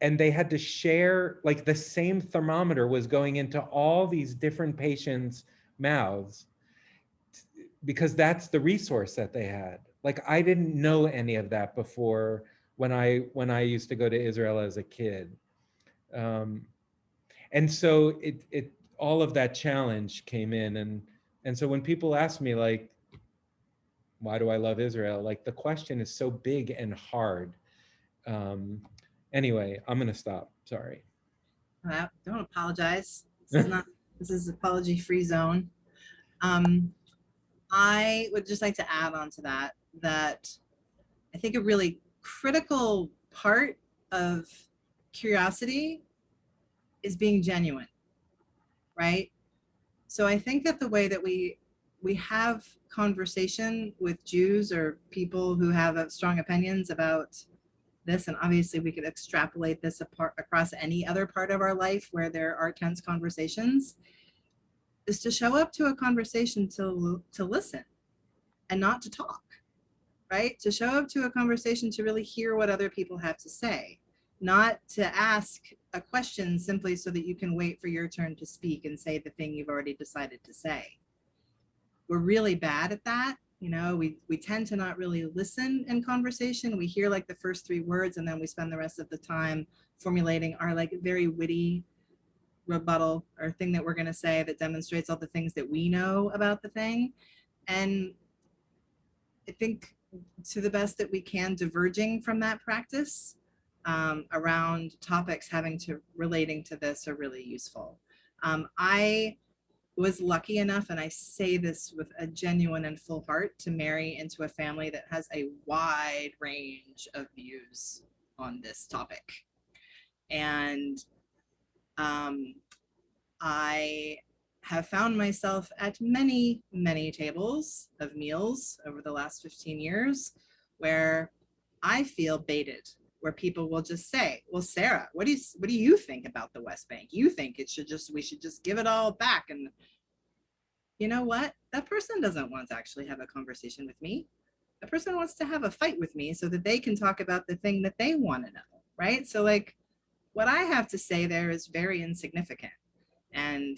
And they had to share, like the same thermometer was going into all these different patients' mouths because that's the resource that they had. Like I didn't know any of that before when I used to go to Israel as a kid. And so it all of that challenge came in, and so when people ask me like, why do I love Israel? Like the question is so big and hard. Anyway, I'm gonna stop. Sorry. Don't apologize. This is apology-free zone. I would just like to add on to that I think a really critical part of curiosity is being genuine, right? So I think that the way that we have conversation with Jews or people who have strong opinions about this, and obviously we could extrapolate this across any other part of our life where there are tense conversations, is to show up to a conversation to listen and not to talk, right? To show up to a conversation to really hear what other people have to say, not to ask a question simply so that you can wait for your turn to speak and say the thing you've already decided to say. We're really bad at that. You know, we tend to not really listen in conversation. We hear like the first 3 words and then we spend the rest of the time formulating our like very witty rebuttal or thing that we're going to say that demonstrates all the things that we know about the thing. And I think to the best that we can, diverging from that practice around topics relating to this are really useful. I was lucky enough, and I say this with a genuine and full heart, to marry into a family that has a wide range of views on this topic. And I have found myself at many, many tables of meals over the last 15 years where I feel baited where people will just say, well, Sarah, what do you think about the West Bank? You think we should just give it all back? And you know what? That person doesn't want to actually have a conversation with me. The person wants to have a fight with me so that they can talk about the thing that they want to know, right? So like what I have to say there is very insignificant. And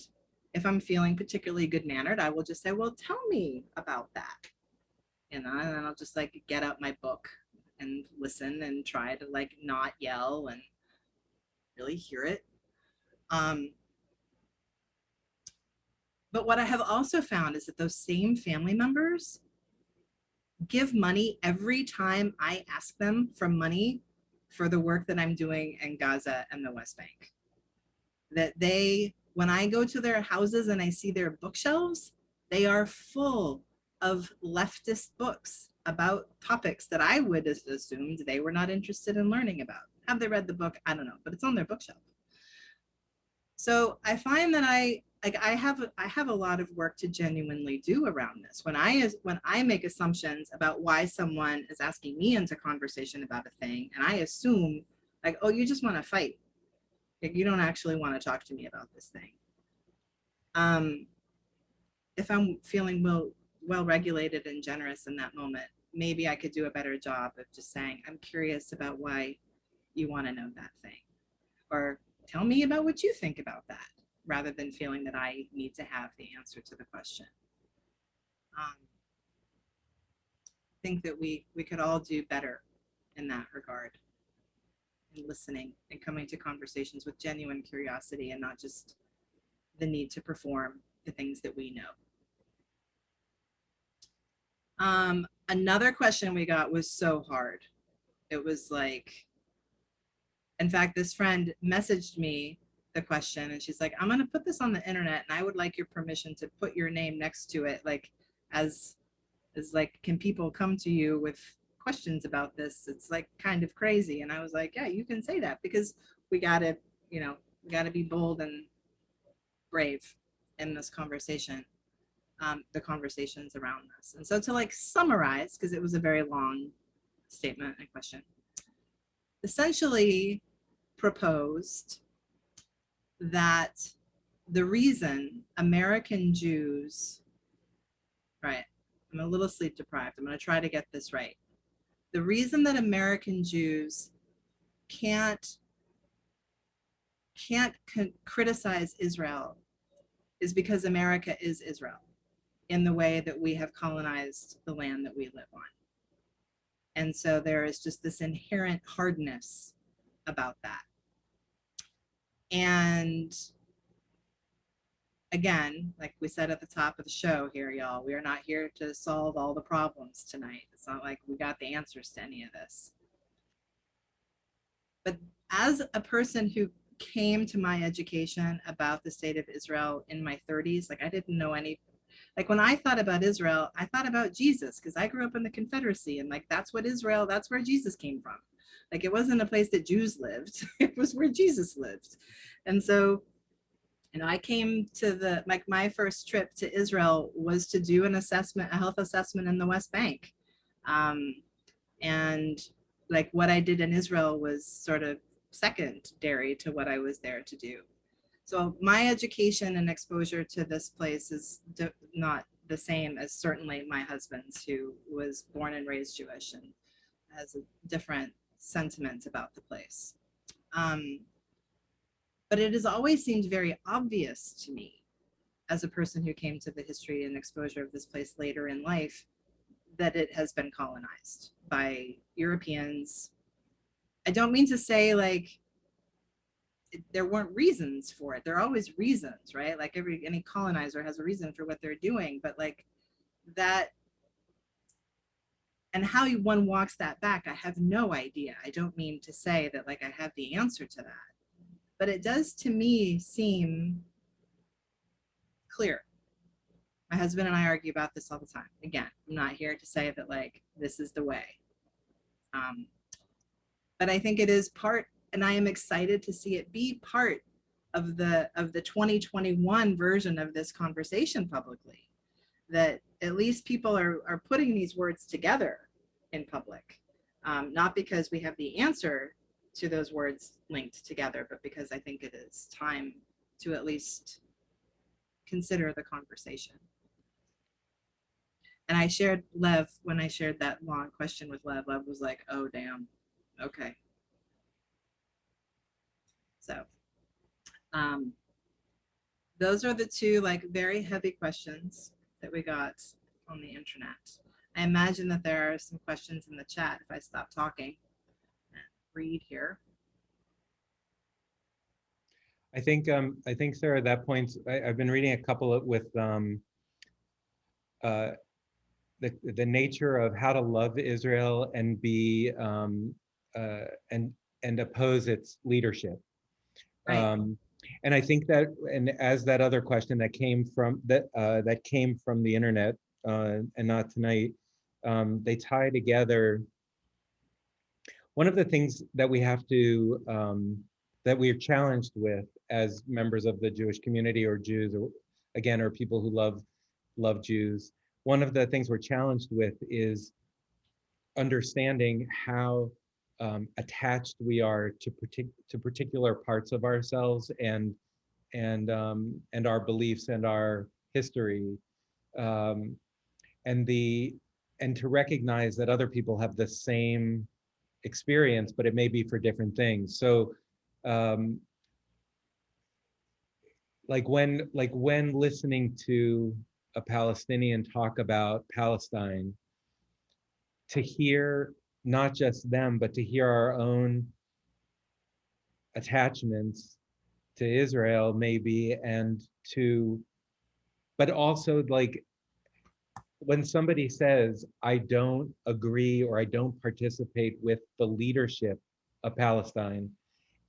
if I'm feeling particularly good-mannered, I will just say, well, tell me about that. And then I'll just like get out my book and listen and try to like not yell and really hear it. But what I have also found is that those same family members give money every time I ask them for money for the work that I'm doing in Gaza and the West Bank. That when I go to their houses and I see their bookshelves, they are full of leftist books about topics that I would have assumed they were not interested in learning about. Have they read the book? I don't know, but it's on their bookshelf. So I find that I have a lot of work to genuinely do around this. When I make assumptions about why someone is asking me into conversation about a thing, and I assume like, oh, you just want to fight. Like, you don't actually want to talk to me about this thing. If I'm feeling well regulated and generous in that moment, maybe I could do a better job of just saying, I'm curious about why you want to know that thing, or tell me about what you think about that, rather than feeling that I need to have the answer to the question. I think that we could all do better in that regard, in listening and coming to conversations with genuine curiosity and not just the need to perform the things that we know. Another question we got was so hard. It was like, in fact, this friend messaged me the question and she's like, I'm going to put this on the internet and I would like your permission to put your name next to it, like as like, can people come to you with questions about this? It's like kind of crazy. And I was like, yeah, you can say that, because we got to be bold and brave in this conversation, the conversations around this. And so to like summarize, because it was a very long statement and question, essentially proposed that the reason American Jews, right, I'm a little sleep deprived, I'm going to try to get this right. The reason that American Jews can't criticize Israel is because America is Israel in the way that we have colonized the land that we live on. And so there is just this inherent hardness about that. And again, like we said at the top of the show here, y'all, we are not here to solve all the problems tonight. It's not like we got the answers to any of this. But as a person who came to my education about the state of Israel in my 30s, like I didn't know any, like when I thought about Israel, I thought about Jesus, because I grew up in the Confederacy, and like that's what Israel, that's where Jesus came from. Like it wasn't a place that Jews lived, it was where Jesus lived. And so, you know, I came to my first trip to Israel was to do an assessment, a health assessment in the West Bank. And like what I did in Israel was sort of secondary to what I was there to do. So my education and exposure to this place is not the same as certainly my husband's, who was born and raised Jewish and has a different sentiment about the place. But it has always seemed very obvious to me, as a person who came to the history and exposure of this place later in life, that it has been colonized by Europeans. I don't mean to say like there weren't reasons for it. There are always reasons, right? Like any colonizer has a reason for what they're doing, but like that, and how one walks that back, I have no idea. I don't mean to say that like I have the answer to that, but it does to me seem clear. My husband and I argue about this all the time. Again, I'm not here to say that like this is the way, but I think it is part, and I am excited to see it be part of the 2021 version of this conversation publicly, that at least people are putting these words together in public. not because we have the answer to those words linked together, but because I think it is time to at least consider the conversation. And I shared Lev, when I shared that long question with Lev was like, oh, damn. Okay. So those are the two like very heavy questions that we got on the internet. I imagine that there are some questions in the chat if I stop talking and read here. I think Sarah, at that point, I've been reading a couple with the nature of how to love Israel and be and oppose its leadership. Right. And I think that, and as that other question that came from that came from the internet and not tonight, they tie together. One of the things that we have to that we are challenged with as members of the Jewish community or Jews, or again, or people who love Jews, one of the things we're challenged with is understanding how attached we are to particular parts of ourselves and our beliefs and our history, and to recognize that other people have the same experience, but it may be for different things. So like when listening to a Palestinian talk about Palestine, to hear not just them, but to hear our own attachments to Israel maybe, but also like when somebody says, I don't agree or I don't participate with the leadership of Palestine,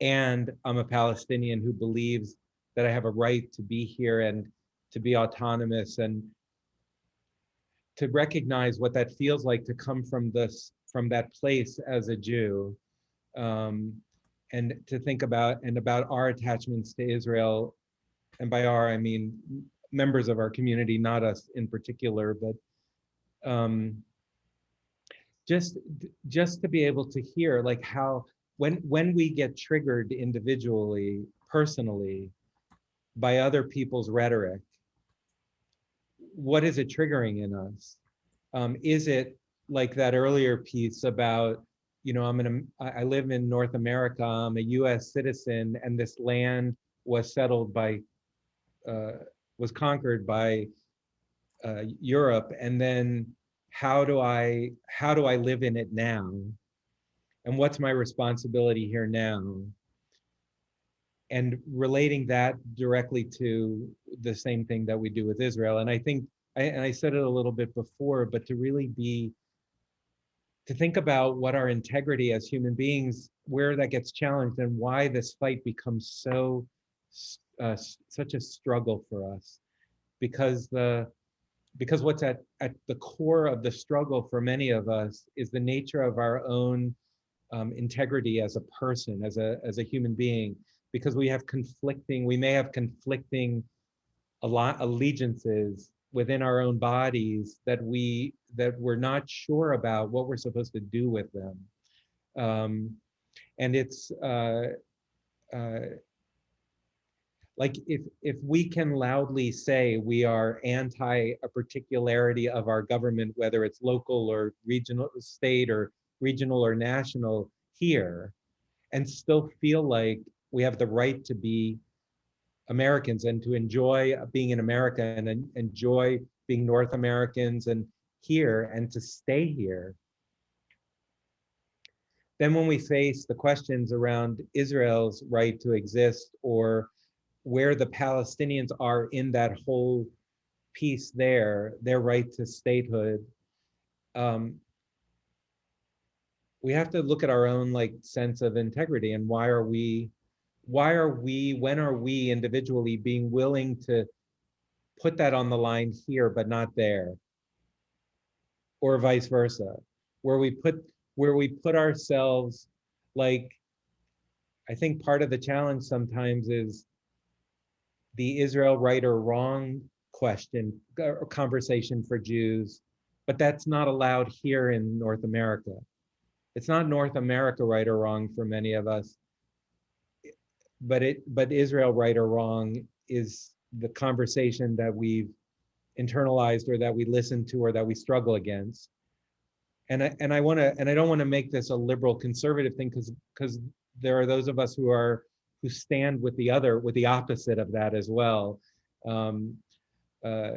and I'm a Palestinian who believes that I have a right to be here and to be autonomous, and to recognize what that feels like to come from that place as a Jew, and to think about our attachments to Israel. And by our, I mean members of our community, not us in particular, but just to be able to hear like how when we get triggered individually, personally, by other people's rhetoric, what is it triggering in us? Is it like that earlier piece about, I live in North America, I'm a US citizen, and this land was settled by, was conquered by Europe, and then how do I live in it now? And what's my responsibility here now? And relating that directly to the same thing that we do with Israel. And I think, and I said it a little bit before, but to really to think about what our integrity as human beings, where that gets challenged, and why this fight becomes such a struggle for us. Because what's at the core of the struggle for many of us is the nature of our own integrity as a person, as a human being, because we may have conflicting allegiances within our own bodies that we're not sure about what we're supposed to do with them. And it's like if we can loudly say we are anti a particularity of our government, whether it's local or regional, state or regional or national here, and still feel like we have the right to be Americans and to enjoy being in America and enjoy being North Americans and here and to stay here. Then when we face the questions around Israel's right to exist, or where the Palestinians are in that whole piece their right to statehood, we have to look at our own like sense of integrity, and when are we individually being willing to put that on the line here but not there, or vice versa, where we put ourselves, like, I think part of the challenge sometimes is the Israel right or wrong question or conversation for Jews, but that's not allowed here in North America. it's not North America right or wrong for many of us, but Israel right or wrong is the conversation that we've internalized or that we listen to or that we struggle against. And I don't want to make this a liberal conservative thing, because there are those of us who stand with the opposite of that as well. Um, uh,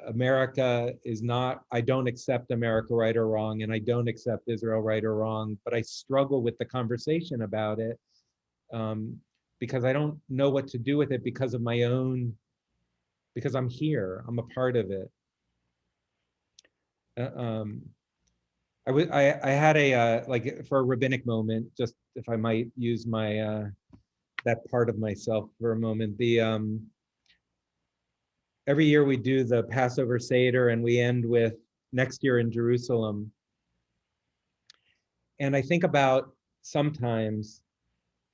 America is not, I don't accept America right or wrong, and I don't accept Israel right or wrong, but I struggle with the conversation about it, because I don't know what to do with it because of my own, because I'm here, I'm a part of it. I had a, like for a rabbinic moment, just if I might use my, that part of myself for a moment. Every year we do the Passover Seder and we end with next year in Jerusalem. And I think about sometimes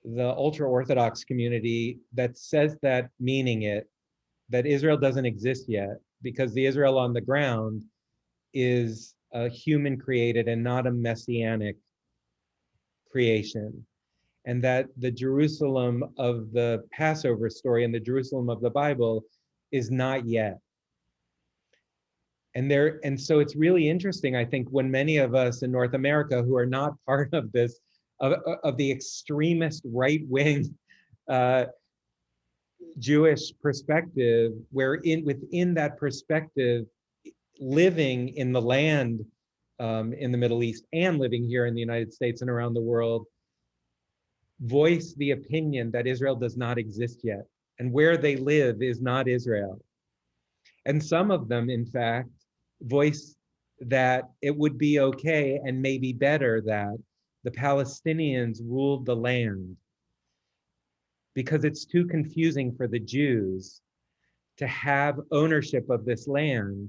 the ultra-Orthodox community that says that, meaning it, that Israel doesn't exist yet, because the Israel on the ground is a human created and not a messianic creation. And that the Jerusalem of the Passover story and the Jerusalem of the Bible is not yet. And so it's really interesting, I think, when many of us in North America who are not part of this, of the extremist right-wing Jewish perspective, where within that perspective, living in the land in the Middle East and living here in the United States and around the world, voice the opinion that Israel does not exist yet, and where they live is not Israel. And some of them, in fact, voice that it would be okay and maybe better that the Palestinians ruled the land, because it's too confusing for the Jews to have ownership of this land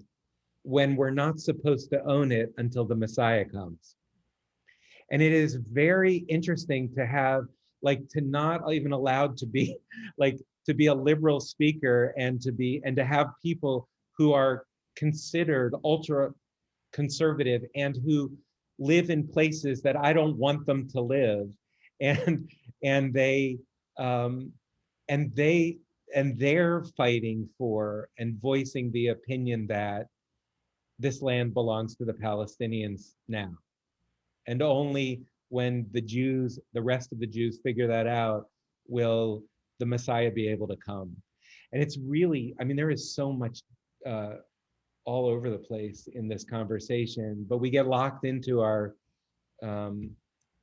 when we're not supposed to own it until the Messiah comes. And it is very interesting to have, like, to not even allowed to be, like, to be a liberal speaker and to have people who are considered ultra conservative and who live in places that I don't want them to live, and and they and they and they're fighting for and voicing the opinion that this land belongs to the Palestinians now. And only when the rest of the Jews figure that out, will the Messiah be able to come. And it's really, I mean, there is so much all over the place in this conversation, but we get locked into our,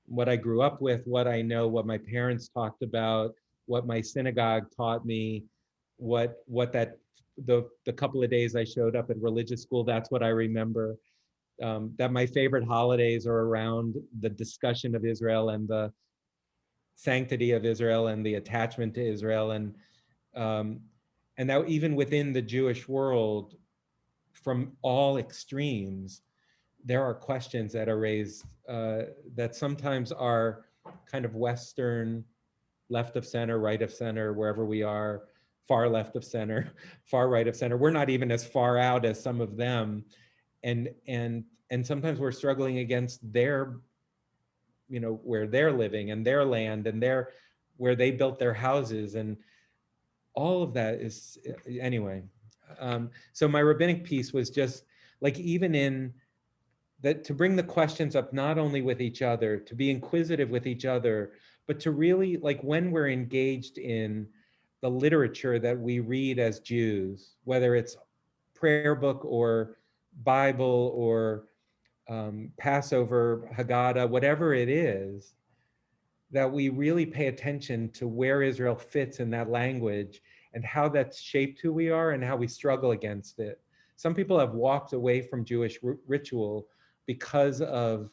what I grew up with, what I know, what my parents talked about, what my synagogue taught me, the couple of days I showed up at religious school, that's what I remember. That my favorite holidays are around the discussion of Israel and the sanctity of Israel and the attachment to Israel, and that even within the Jewish world, from all extremes, there are questions that are raised that sometimes are kind of Western, left of center, right of center, wherever we are, far left of center, far right of center. We're not even as far out as some of them. And sometimes we're struggling against their, where they're living and their land and where they built their houses, and all of that is, anyway. So my rabbinic piece was just like, even in that, to bring the questions up, not only with each other, to be inquisitive with each other, but to really, like, when we're engaged in the literature that we read as Jews, whether it's prayer book or Bible or Passover, Haggadah, whatever it is, that we really pay attention to where Israel fits in that language and how that's shaped who we are and how we struggle against it. Some people have walked away from Jewish ritual because of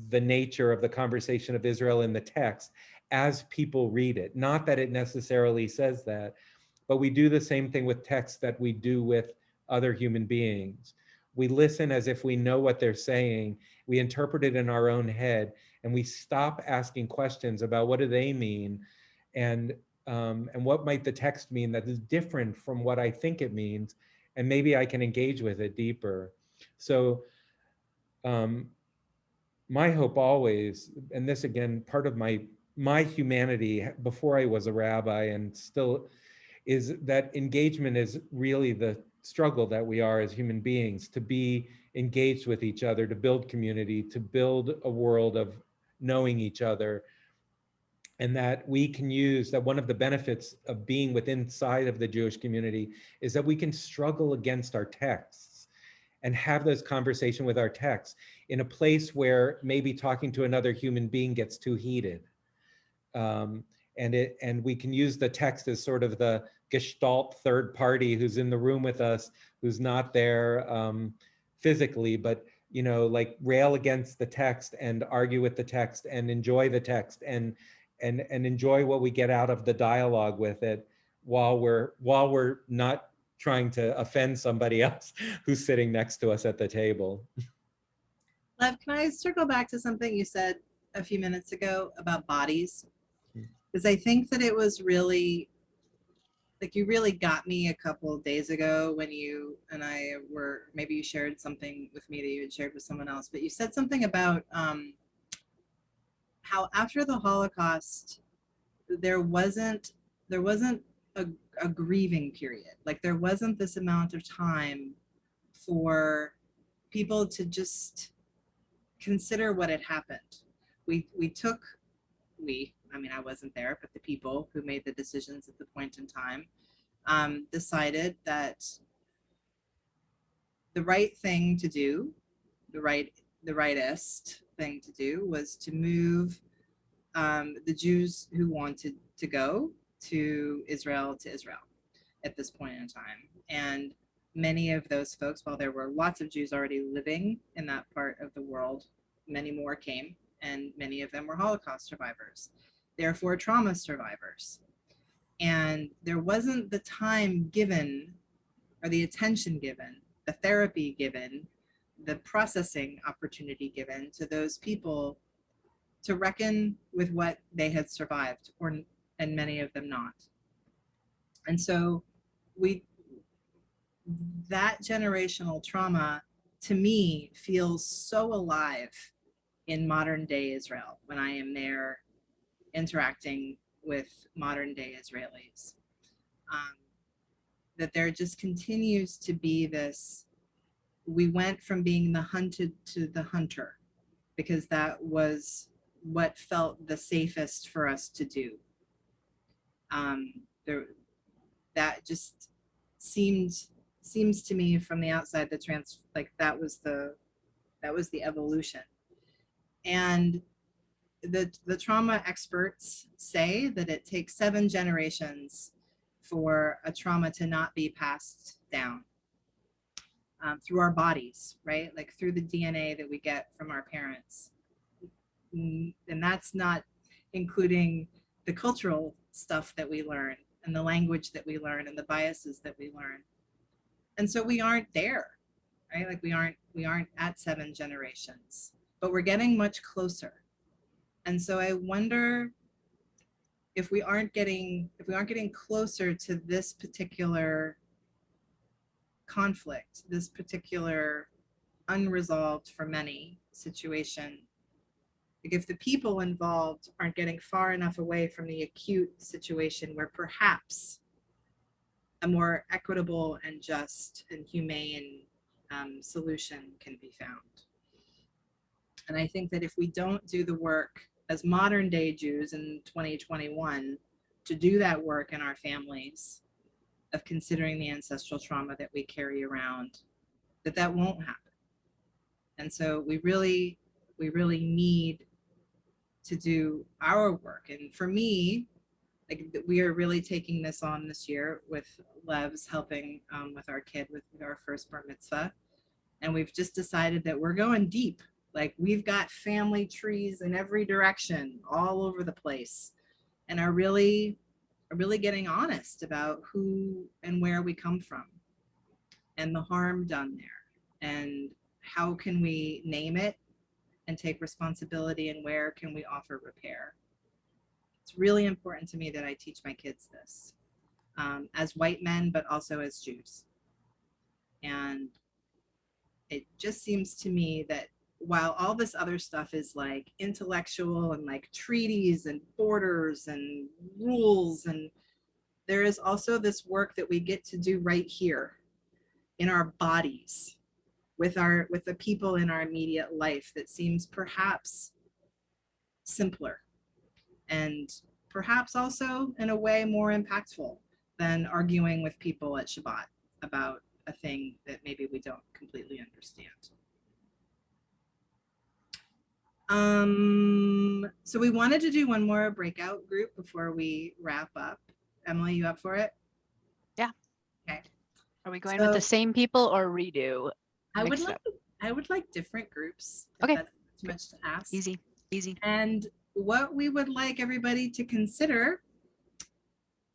the nature of the conversation of Israel in the text as people read it. Not that it necessarily says that, but we do the same thing with text that we do with other human beings. We listen as if we know what they're saying. We interpret it in our own head, and we stop asking questions about what do they mean, and what might the text mean that is different from what I think it means, and maybe I can engage with it deeper. So my hope always, and this again, part of my humanity before I was a rabbi and still, is that engagement is really the struggle that we are as human beings, to be engaged with each other, to build community, to build a world of knowing each other. And that we can use that. One of the benefits of being within inside of the Jewish community is that we can struggle against our texts and have those conversations with our texts in a place where maybe talking to another human being gets too heated. And we can use the text as sort of the gestalt third party who's in the room with us, who's not there physically, but like rail against the text and argue with the text and enjoy the text and enjoy what we get out of the dialogue with it, while we're not trying to offend somebody else who's sitting next to us at the table. Lev, can I circle back to something you said a few minutes ago about bodies? Because I think that it was really, like, you really got me a couple of days ago when you and I were, maybe you shared something with me that you had shared with someone else, but you said something about how after the Holocaust, there wasn't a grieving period. Like, there wasn't this amount of time for people to just consider what had happened. I mean, I wasn't there, but the people who made the decisions at the point in time decided that the right thing to do, the rightest thing to do, was to move the Jews who wanted to go to Israel at this point in time. And many of those folks, while there were lots of Jews already living in that part of the world, many more came, and many of them were Holocaust survivors, therefore trauma survivors. And there wasn't the time given, or the attention given, the therapy given, the processing opportunity given to those people to reckon with what they had survived, and many of them not. And so that generational trauma, to me, feels so alive in modern day Israel when I am there interacting with modern day Israelis. That there just continues to be this, we went from being the hunted to the hunter, because that was what felt the safest for us to do. That just seems to me from the outside, that was the evolution. And the trauma experts say that it takes 7 generations for a trauma to not be passed down through our bodies, right? Like through the DNA that we get from our parents. And that's not including the cultural stuff that we learn, and the language that we learn, and the biases that we learn. And so we aren't there, right? Like we aren't at 7 generations, but we're getting much closer. And so I wonder if we aren't getting closer to this particular conflict, this particular unresolved for many situation, like if the people involved aren't getting far enough away from the acute situation where perhaps a more equitable and just and humane solution can be found. And I think that if we don't do the work as modern day Jews in 2021 to do that work in our families of considering the ancestral trauma that we carry around, that won't happen. And so we really need to do our work. And for me, like, we are really taking this on this year with Lev's helping with our kid with our first bar mitzvah. And we've just decided that we're going deep. Like, we've got family trees in every direction, all over the place, and are really getting honest about who and where we come from and the harm done there, and how can we name it and take responsibility, and where can we offer repair. It's really important to me that I teach my kids this as white men, but also as Jews. And it just seems to me that while all this other stuff is like intellectual and like treaties and borders and rules, and there is also this work that we get to do right here in our bodies with the people in our immediate life that seems perhaps simpler and perhaps also in a way more impactful than arguing with people at Shabbat about a thing that maybe we don't completely understand. So we wanted to do one more breakout group before we wrap up. Emily, you up for it? Yeah. Okay. Are we going with the same people or redo? I would like different groups. Okay. That's too much to ask. Easy. And what we would like everybody to consider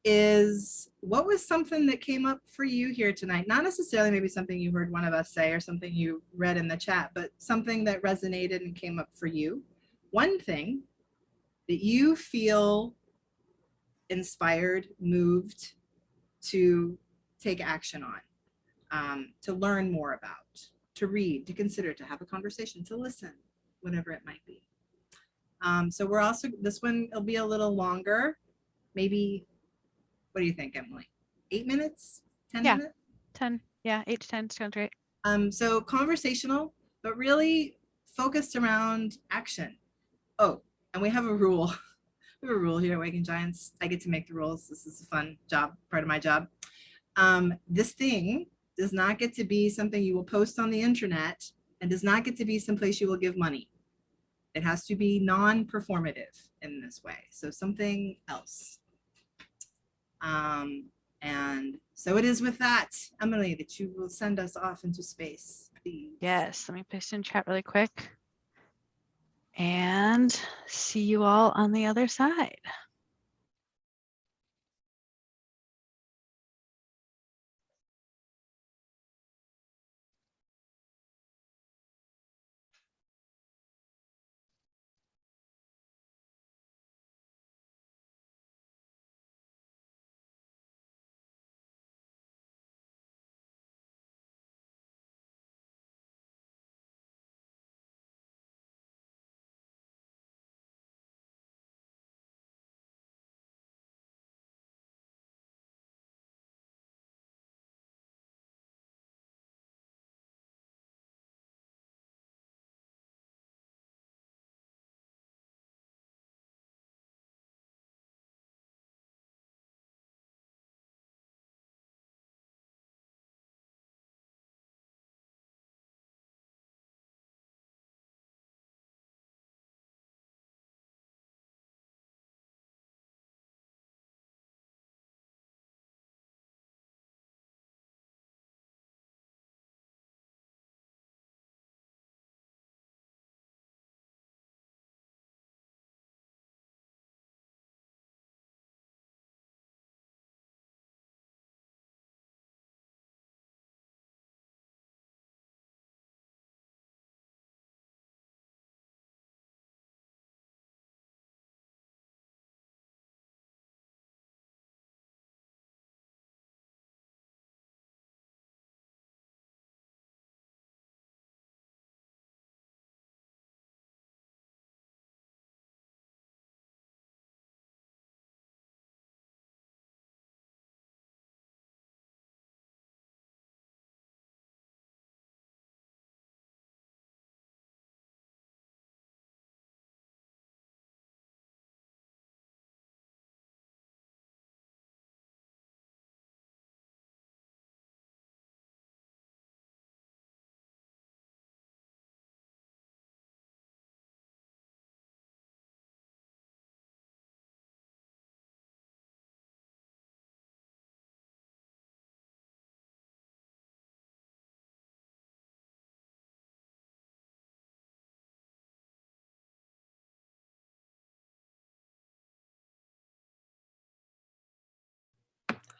is, what was something that came up for you here tonight? Not necessarily maybe something you heard one of us say or something you read in the chat, but something that resonated and came up for you. One thing that you feel inspired, moved to take action on, to learn more about, to read, to consider, to have a conversation, to listen, whatever it might be. So we're also, this one will be a little longer, maybe. What do you think, Emily? 8 minutes? 10 Yeah. minutes? 10. Yeah, 8 to 10 sounds great. So conversational, but really focused around action. Oh, and we have a rule. We have a rule here at Waking Giants. I get to make the rules. This is a fun job, part of my job. This thing does not get to be something you will post on the internet and does not get to be someplace you will give money. It has to be non-performative in this way. So something else. And so it is with that, Emily, that you will send us off into space, please. Yes, let me paste in chat really quick. And see you all on the other side.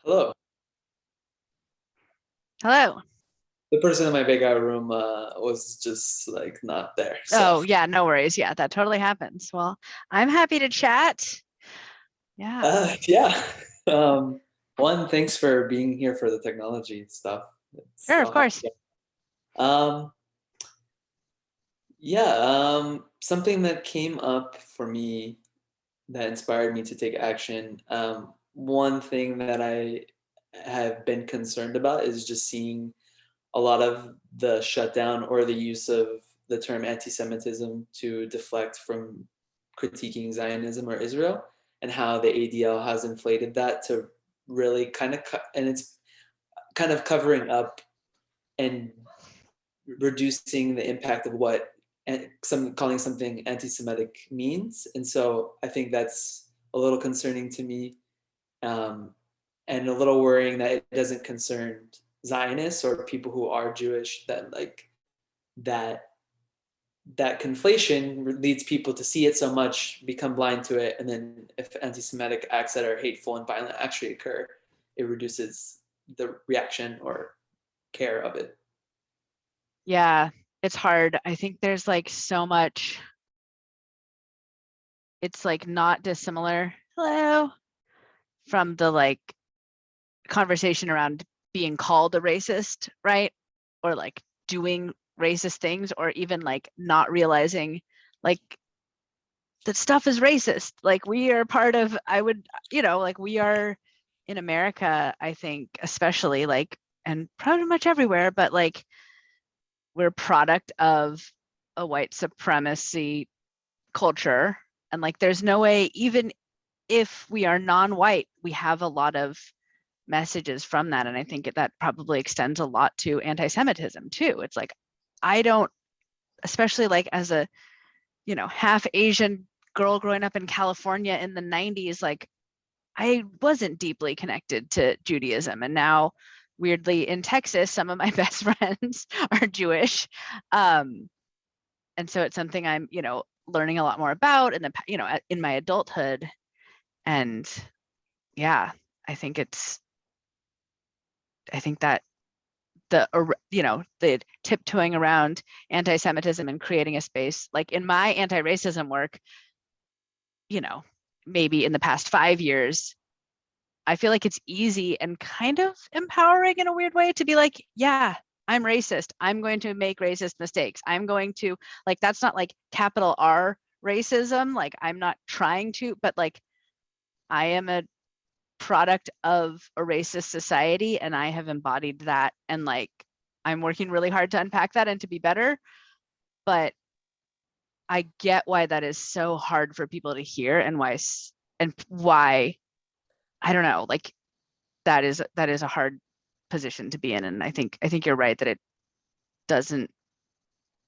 Hello. Hello. The person in my breakout room was just like not there. So. Oh, yeah, no worries. Yeah, that totally happens. Well, I'm happy to chat. Yeah. Yeah. One, thanks for being here for the technology stuff. Sure, of course. Yeah, something that came up for me that inspired me to take action. One thing that I have been concerned about is just seeing a lot of the shutdown or the use of the term anti-Semitism to deflect from critiquing Zionism or Israel, and how the ADL has inflated that to really kind of, and it's kind of covering up and reducing the impact of what calling something anti-Semitic means. And so I think that's a little concerning to me, and a little worrying that it doesn't concern Zionists or people who are Jewish, that like that that conflation leads people to see it so much, become blind to it, and then if anti-Semitic acts that are hateful and violent actually occur, it reduces the reaction or care of it. Yeah, it's hard. I think there's like so much, it's like not dissimilar, hello, from the like conversation around being called a racist, right? Or like doing racist things, or even like not realizing like that stuff is racist. Like we are part of, I would, like we are in America, I think, especially like, and pretty much everywhere, but like we're a product of a white supremacy culture. And like there's no way, even if we are non-white, we have a lot of messages from that. And I think that probably extends a lot to anti-Semitism too. It's like, I don't, especially like as a, half Asian girl growing up in California in the 90s, like I wasn't deeply connected to Judaism. And now weirdly in Texas, some of my best friends are Jewish. And so it's something I'm, learning a lot more about in the, in my adulthood. And yeah, I think that the tiptoeing around anti-Semitism and creating a space, like in my anti-racism work, maybe in the past 5 years, I feel like it's easy and kind of empowering in a weird way to be like, yeah, I'm racist. I'm going to make racist mistakes. I'm going to, like, that's not like capital R racism. Like I'm not trying to, but like I am a product of a racist society and I have embodied that, and like I'm working really hard to unpack that and to be better. But I get why that is so hard for people to hear, and why I don't know, like that is a hard position to be in. And I think you're right that it doesn't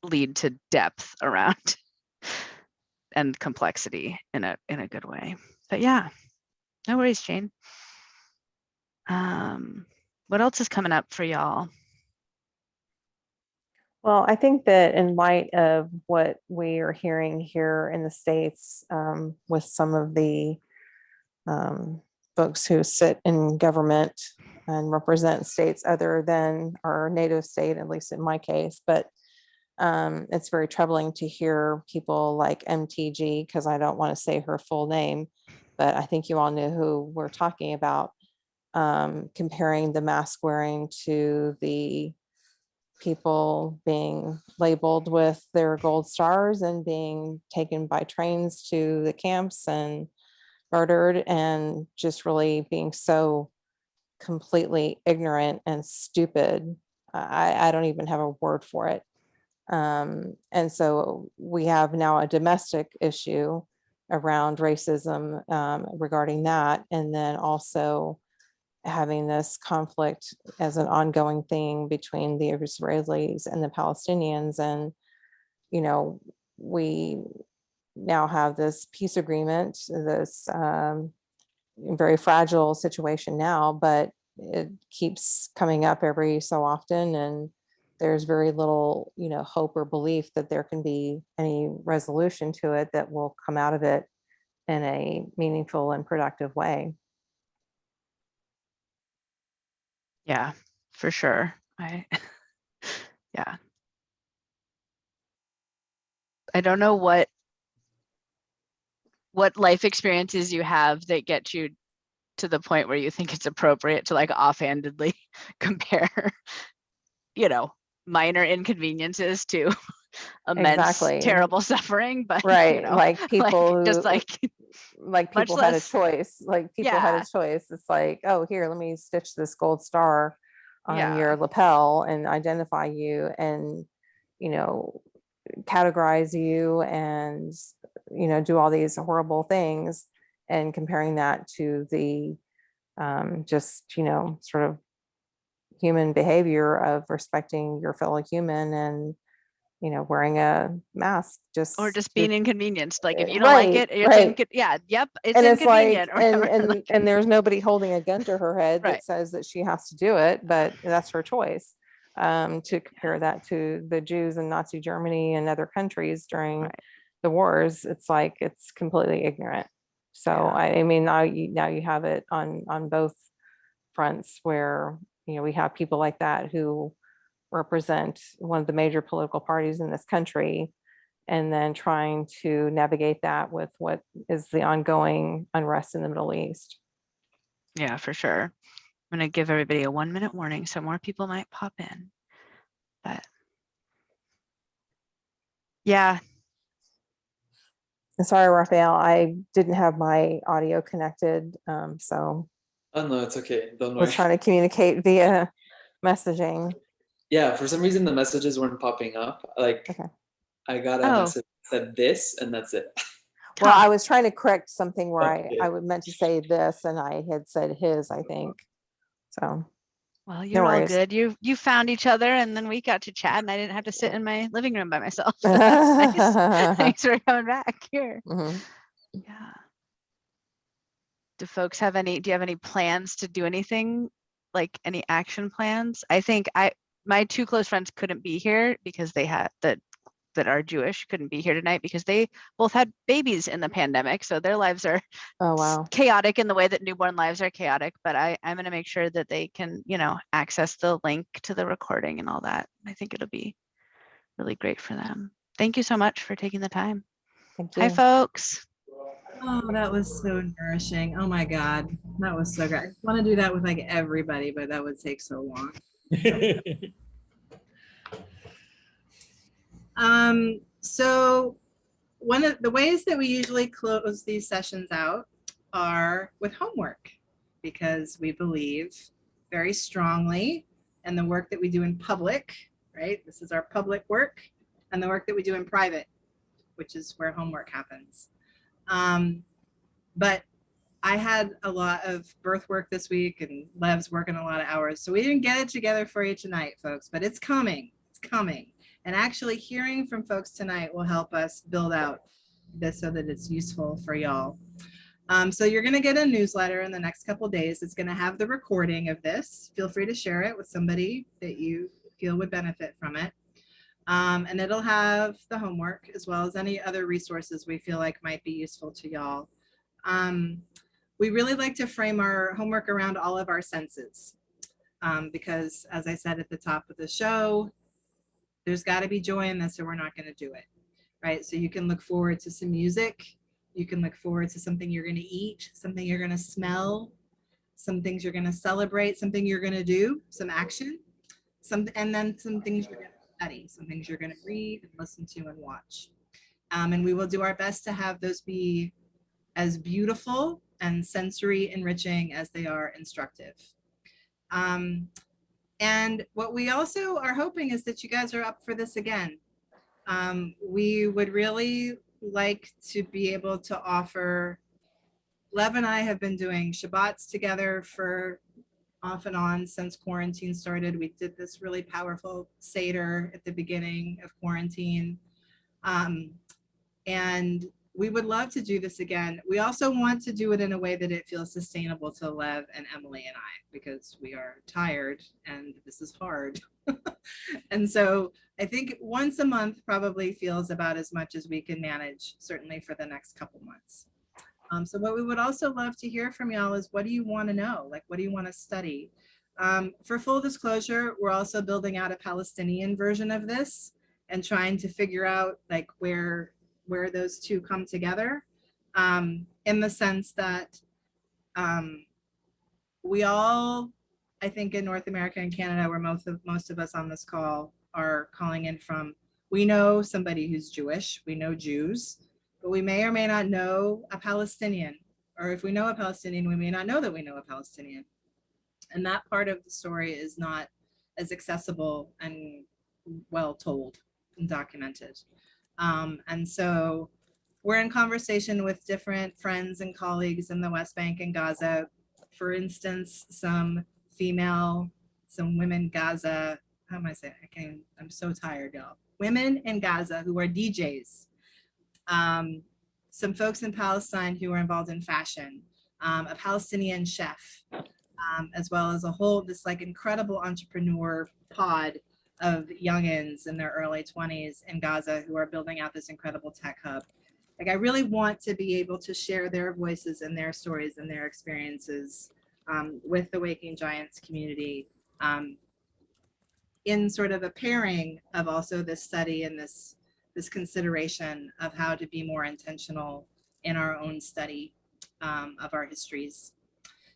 lead to depth around and complexity in a good way. But yeah, no worries, Jane. What else is coming up for y'all? Well, I think that in light of what we are hearing here in the States, with some of the folks who sit in government and represent states other than our native state, at least in my case, but it's very troubling to hear people like MTG, because I don't want to say her full name, but I think you all know who we're talking about, comparing the mask wearing to the people being labeled with their gold stars and being taken by trains to the camps and murdered, and just really being so completely ignorant and stupid. I don't even have a word for it. And so we have now a domestic issue around racism, regarding that, and then also having this conflict as an ongoing thing between the Israelis and the Palestinians. And, we now have this peace agreement, this very fragile situation now, but it keeps coming up every so often. And there's very little, hope or belief that there can be any resolution to it that will come out of it in a meaningful and productive way. Yeah, for sure. Yeah. I don't know what life experiences you have that get you to the point where you think it's appropriate to like offhandedly compare, minor inconveniences to immense, Exactly. terrible suffering, but Right. you know, Like people just who, like much people had a less- choice. Like people had a Yeah. choice. It's like, oh, here, let me stitch this gold star on Yeah. your lapel and identify you and, you know, categorize you and, you know, do all these horrible things, and comparing that to the just, you know, sort of human behavior of respecting your fellow human and, you know, wearing a mask just or just to being inconvenienced. Like if you don't like right, it, it's right. yeah, yep, it's And it's like, inconvenient or whatever. Like, and there's nobody holding a gun to her head Right. that says that she has to do it, but that's her choice. To compare that to the Jews in Nazi Germany and other countries during Right. the wars, it's like it's completely ignorant. So Yeah. I mean, now you have it on both fronts where, you know, we have people like that who represent one of the major political parties in this country, and then trying to navigate that with what is the ongoing unrest in the Middle East. Yeah, for sure. I'm going to give everybody a 1-minute warning, so more people might pop in. But yeah. Sorry, Raphael, I didn't have my audio connected, so Oh no, it's okay. Don't I worry. was trying to communicate via messaging. Yeah, for some reason the messages weren't popping up. Like Okay. I got a Oh. message that said this, and that's it. Well, Huh. I was trying to correct something where Okay. I would meant to say this and I had said his, I think. So Well, no you're all worries. good. You found each other, and then we got to chat, and I didn't have to sit in my living room by myself. So that's nice. Thanks for coming back here. Mhm. Yeah. Do folks have any? Do you have any plans to do anything, like any action plans? I think my 2 close friends couldn't be here because they had that are Jewish couldn't be here tonight because they both had babies in the pandemic, so their lives are Oh, wow. chaotic in the way that newborn lives are chaotic. But I'm going to make sure that they can, you know, access the link to the recording and all that. I think it'll be really great for them. Thank you so much for taking the time. Thank you. Hi, folks. Oh, that was so nourishing. Oh my God, that was so great. I want to do that with like everybody, but that would take so long. So one of the ways that we usually close these sessions out are with homework, because we believe very strongly in the work that we do in public, right? This is our public work, and the work that we do in private, which is where homework happens. But I had a lot of birth work this week, and Lev's working a lot of hours, so we didn't get it together for you tonight, folks, but it's coming. It's coming. And actually hearing from folks tonight will help us build out this so that it's useful for y'all. So you're going to get a newsletter in the next couple days. It's going to have the recording of this. Feel free to share it with somebody that you feel would benefit from it. And it'll have the homework as well as any other resources we feel like might be useful to y'all. We really like to frame our homework around all of our senses, because as I said at the top of the show, there's got to be joy in this or we're not going to do it, right? So you can look forward to some music. You can look forward to something you're going to eat, something you're going to smell, some things you're going to celebrate, something you're going to do, some action, and then some things you're going to study, some things you're going to read and listen to and watch. And we will do our best to have those be as beautiful and sensory enriching as they are instructive. And what we also are hoping is that you guys are up for this again. We would really like to be able to offer, Lev and I have been doing Shabbats together for off and on since quarantine started. We did this really powerful Seder at the beginning of quarantine. And we would love to do this again. We also want to do it in a way that it feels sustainable to Lev and Emily and I, because we are tired and this is hard. And so I think once a month probably feels about as much as we can manage, certainly for the next couple months. So what we would also love to hear from y'all is, what do you want to know? Like, what do you want to study? For full disclosure, we're also building out a Palestinian version of this and trying to figure out like where those two come together, in the sense that we all, I think in North America and Canada, where most of us on this call are calling in from, We know somebody who's Jewish, we know Jews, but we may or may not know a Palestinian. Or if we know a Palestinian, we may not know that we know a Palestinian. And that part of the story is not as accessible and well told and documented. And so we're in conversation with different friends and colleagues in the West Bank and Gaza. For instance, some women Gaza, how am I saying? I'm so tired, y'all. Women in Gaza who are DJs. Some folks in Palestine who are involved in fashion, a Palestinian chef, as well as this like incredible entrepreneur pod of youngins in their early 20s in Gaza who are building out this incredible tech hub. Like, I really want to be able to share their voices and their stories and their experiences with the Waking Giants community in sort of a pairing of also this study and this consideration of how to be more intentional in our own study of our histories.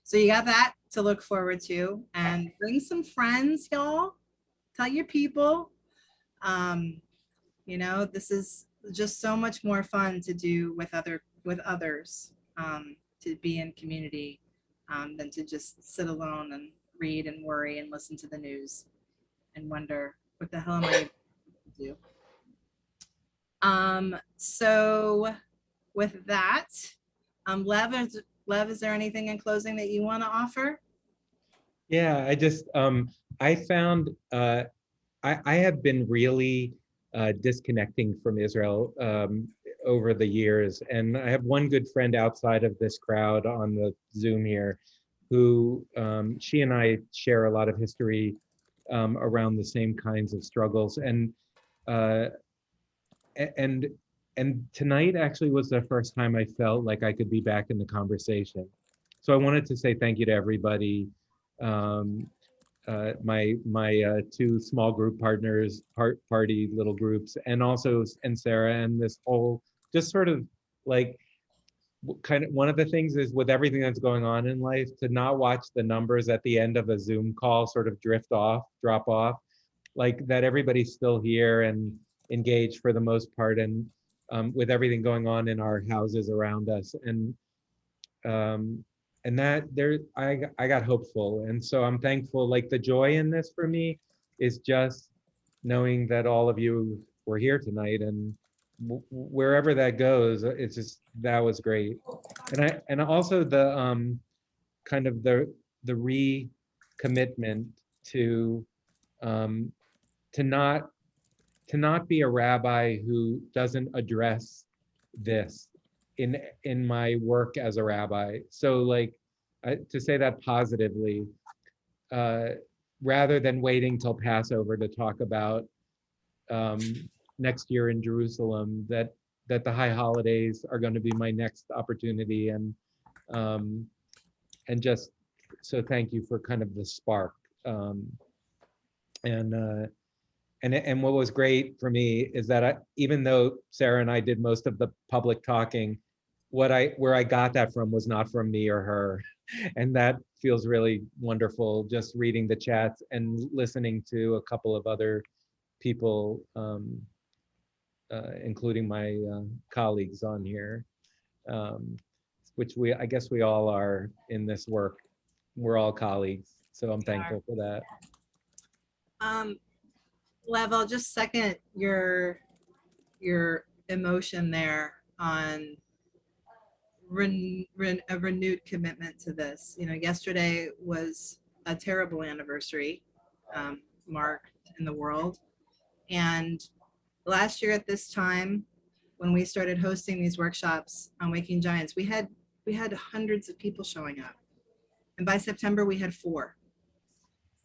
So you got that to look forward to, and bring some friends, y'all. Tell your people. You know, this is just so much more fun to do with others, to be in community, than to just sit alone and read and worry and listen to the news and wonder, what the hell am I able to do? So with that, Lev, is there anything in closing that you want to offer? Yeah, I found I have been really disconnecting from Israel over the years, and I have one good friend outside of this crowd on the Zoom here, who she and I share a lot of history around the same kinds of struggles, and tonight actually was the first time I felt like I could be back in the conversation. So I wanted to say thank you to everybody. My two small group partners, party little groups, and Sera, and this whole, just sort of like, kind of, one of the things is, with everything that's going on in life, to not watch the numbers at the end of a Zoom call sort of drop off, like that everybody's still here and engaged for the most part, and with everything going on in our houses around us, and that I got hopeful, and so I'm thankful. Like, the joy in this for me is just knowing that all of you were here tonight, and wherever that goes, it's just, that was great. And also the kind of the recommitment to not be a rabbi who doesn't address this in my work as a rabbi. So, like, to say that positively, rather than waiting till Passover to talk about next year in Jerusalem, that the high holidays are going to be my next opportunity, and just, so thank you for kind of the spark. And what was great for me is that even though Sera and I did most of the public talking, where I got that from was not from me or her. And that feels really wonderful, just reading the chats and listening to a couple of other people, including my colleagues on here, which I guess we all are in this work. We're all colleagues, so I'm thankful for that. Lev, I'll just second your emotion there on a renewed commitment to this. You know, yesterday was a terrible anniversary marked in the world, and last year at this time, when we started hosting these workshops on Waking Giants, we had hundreds of people showing up, and by September we had 4.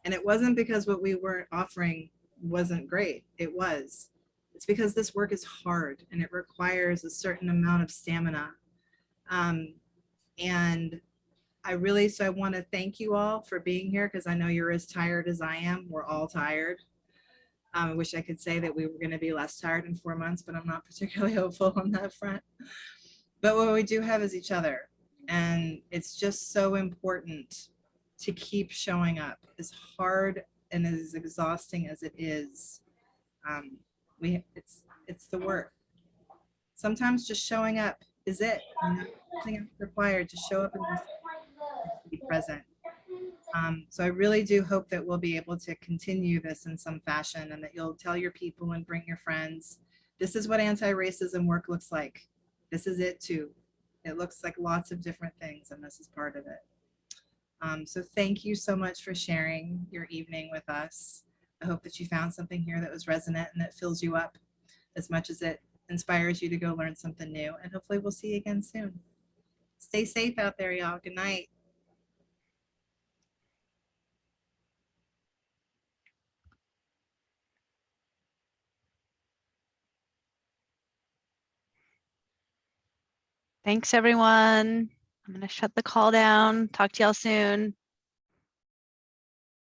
And it wasn't because what we were offering wasn't great. It's because this work is hard and it requires a certain amount of stamina. And I want to thank you all for being here, because I know you're as tired as I am. We're all tired. I wish I could say that we were going to be less tired in 4 months, but I'm not particularly hopeful on that front. But what we do have is each other. And it's just so important to keep showing up, as hard and as exhausting as it is. It's the work. Sometimes just showing up is it. Nothing else required. Just show up and listen, to be present. So I really do hope that we'll be able to continue this in some fashion, and that you'll tell your people and bring your friends. This is what anti-racism work looks like. This is it too. It looks like lots of different things, and this is part of it. So thank you so much for sharing your evening with us. I hope that you found something here that was resonant and that fills you up as much as it inspires you to go learn something new. And hopefully we'll see you again soon. Stay safe out there, y'all. Good night. Thanks, everyone. I'm going to shut the call down. Talk to y'all soon.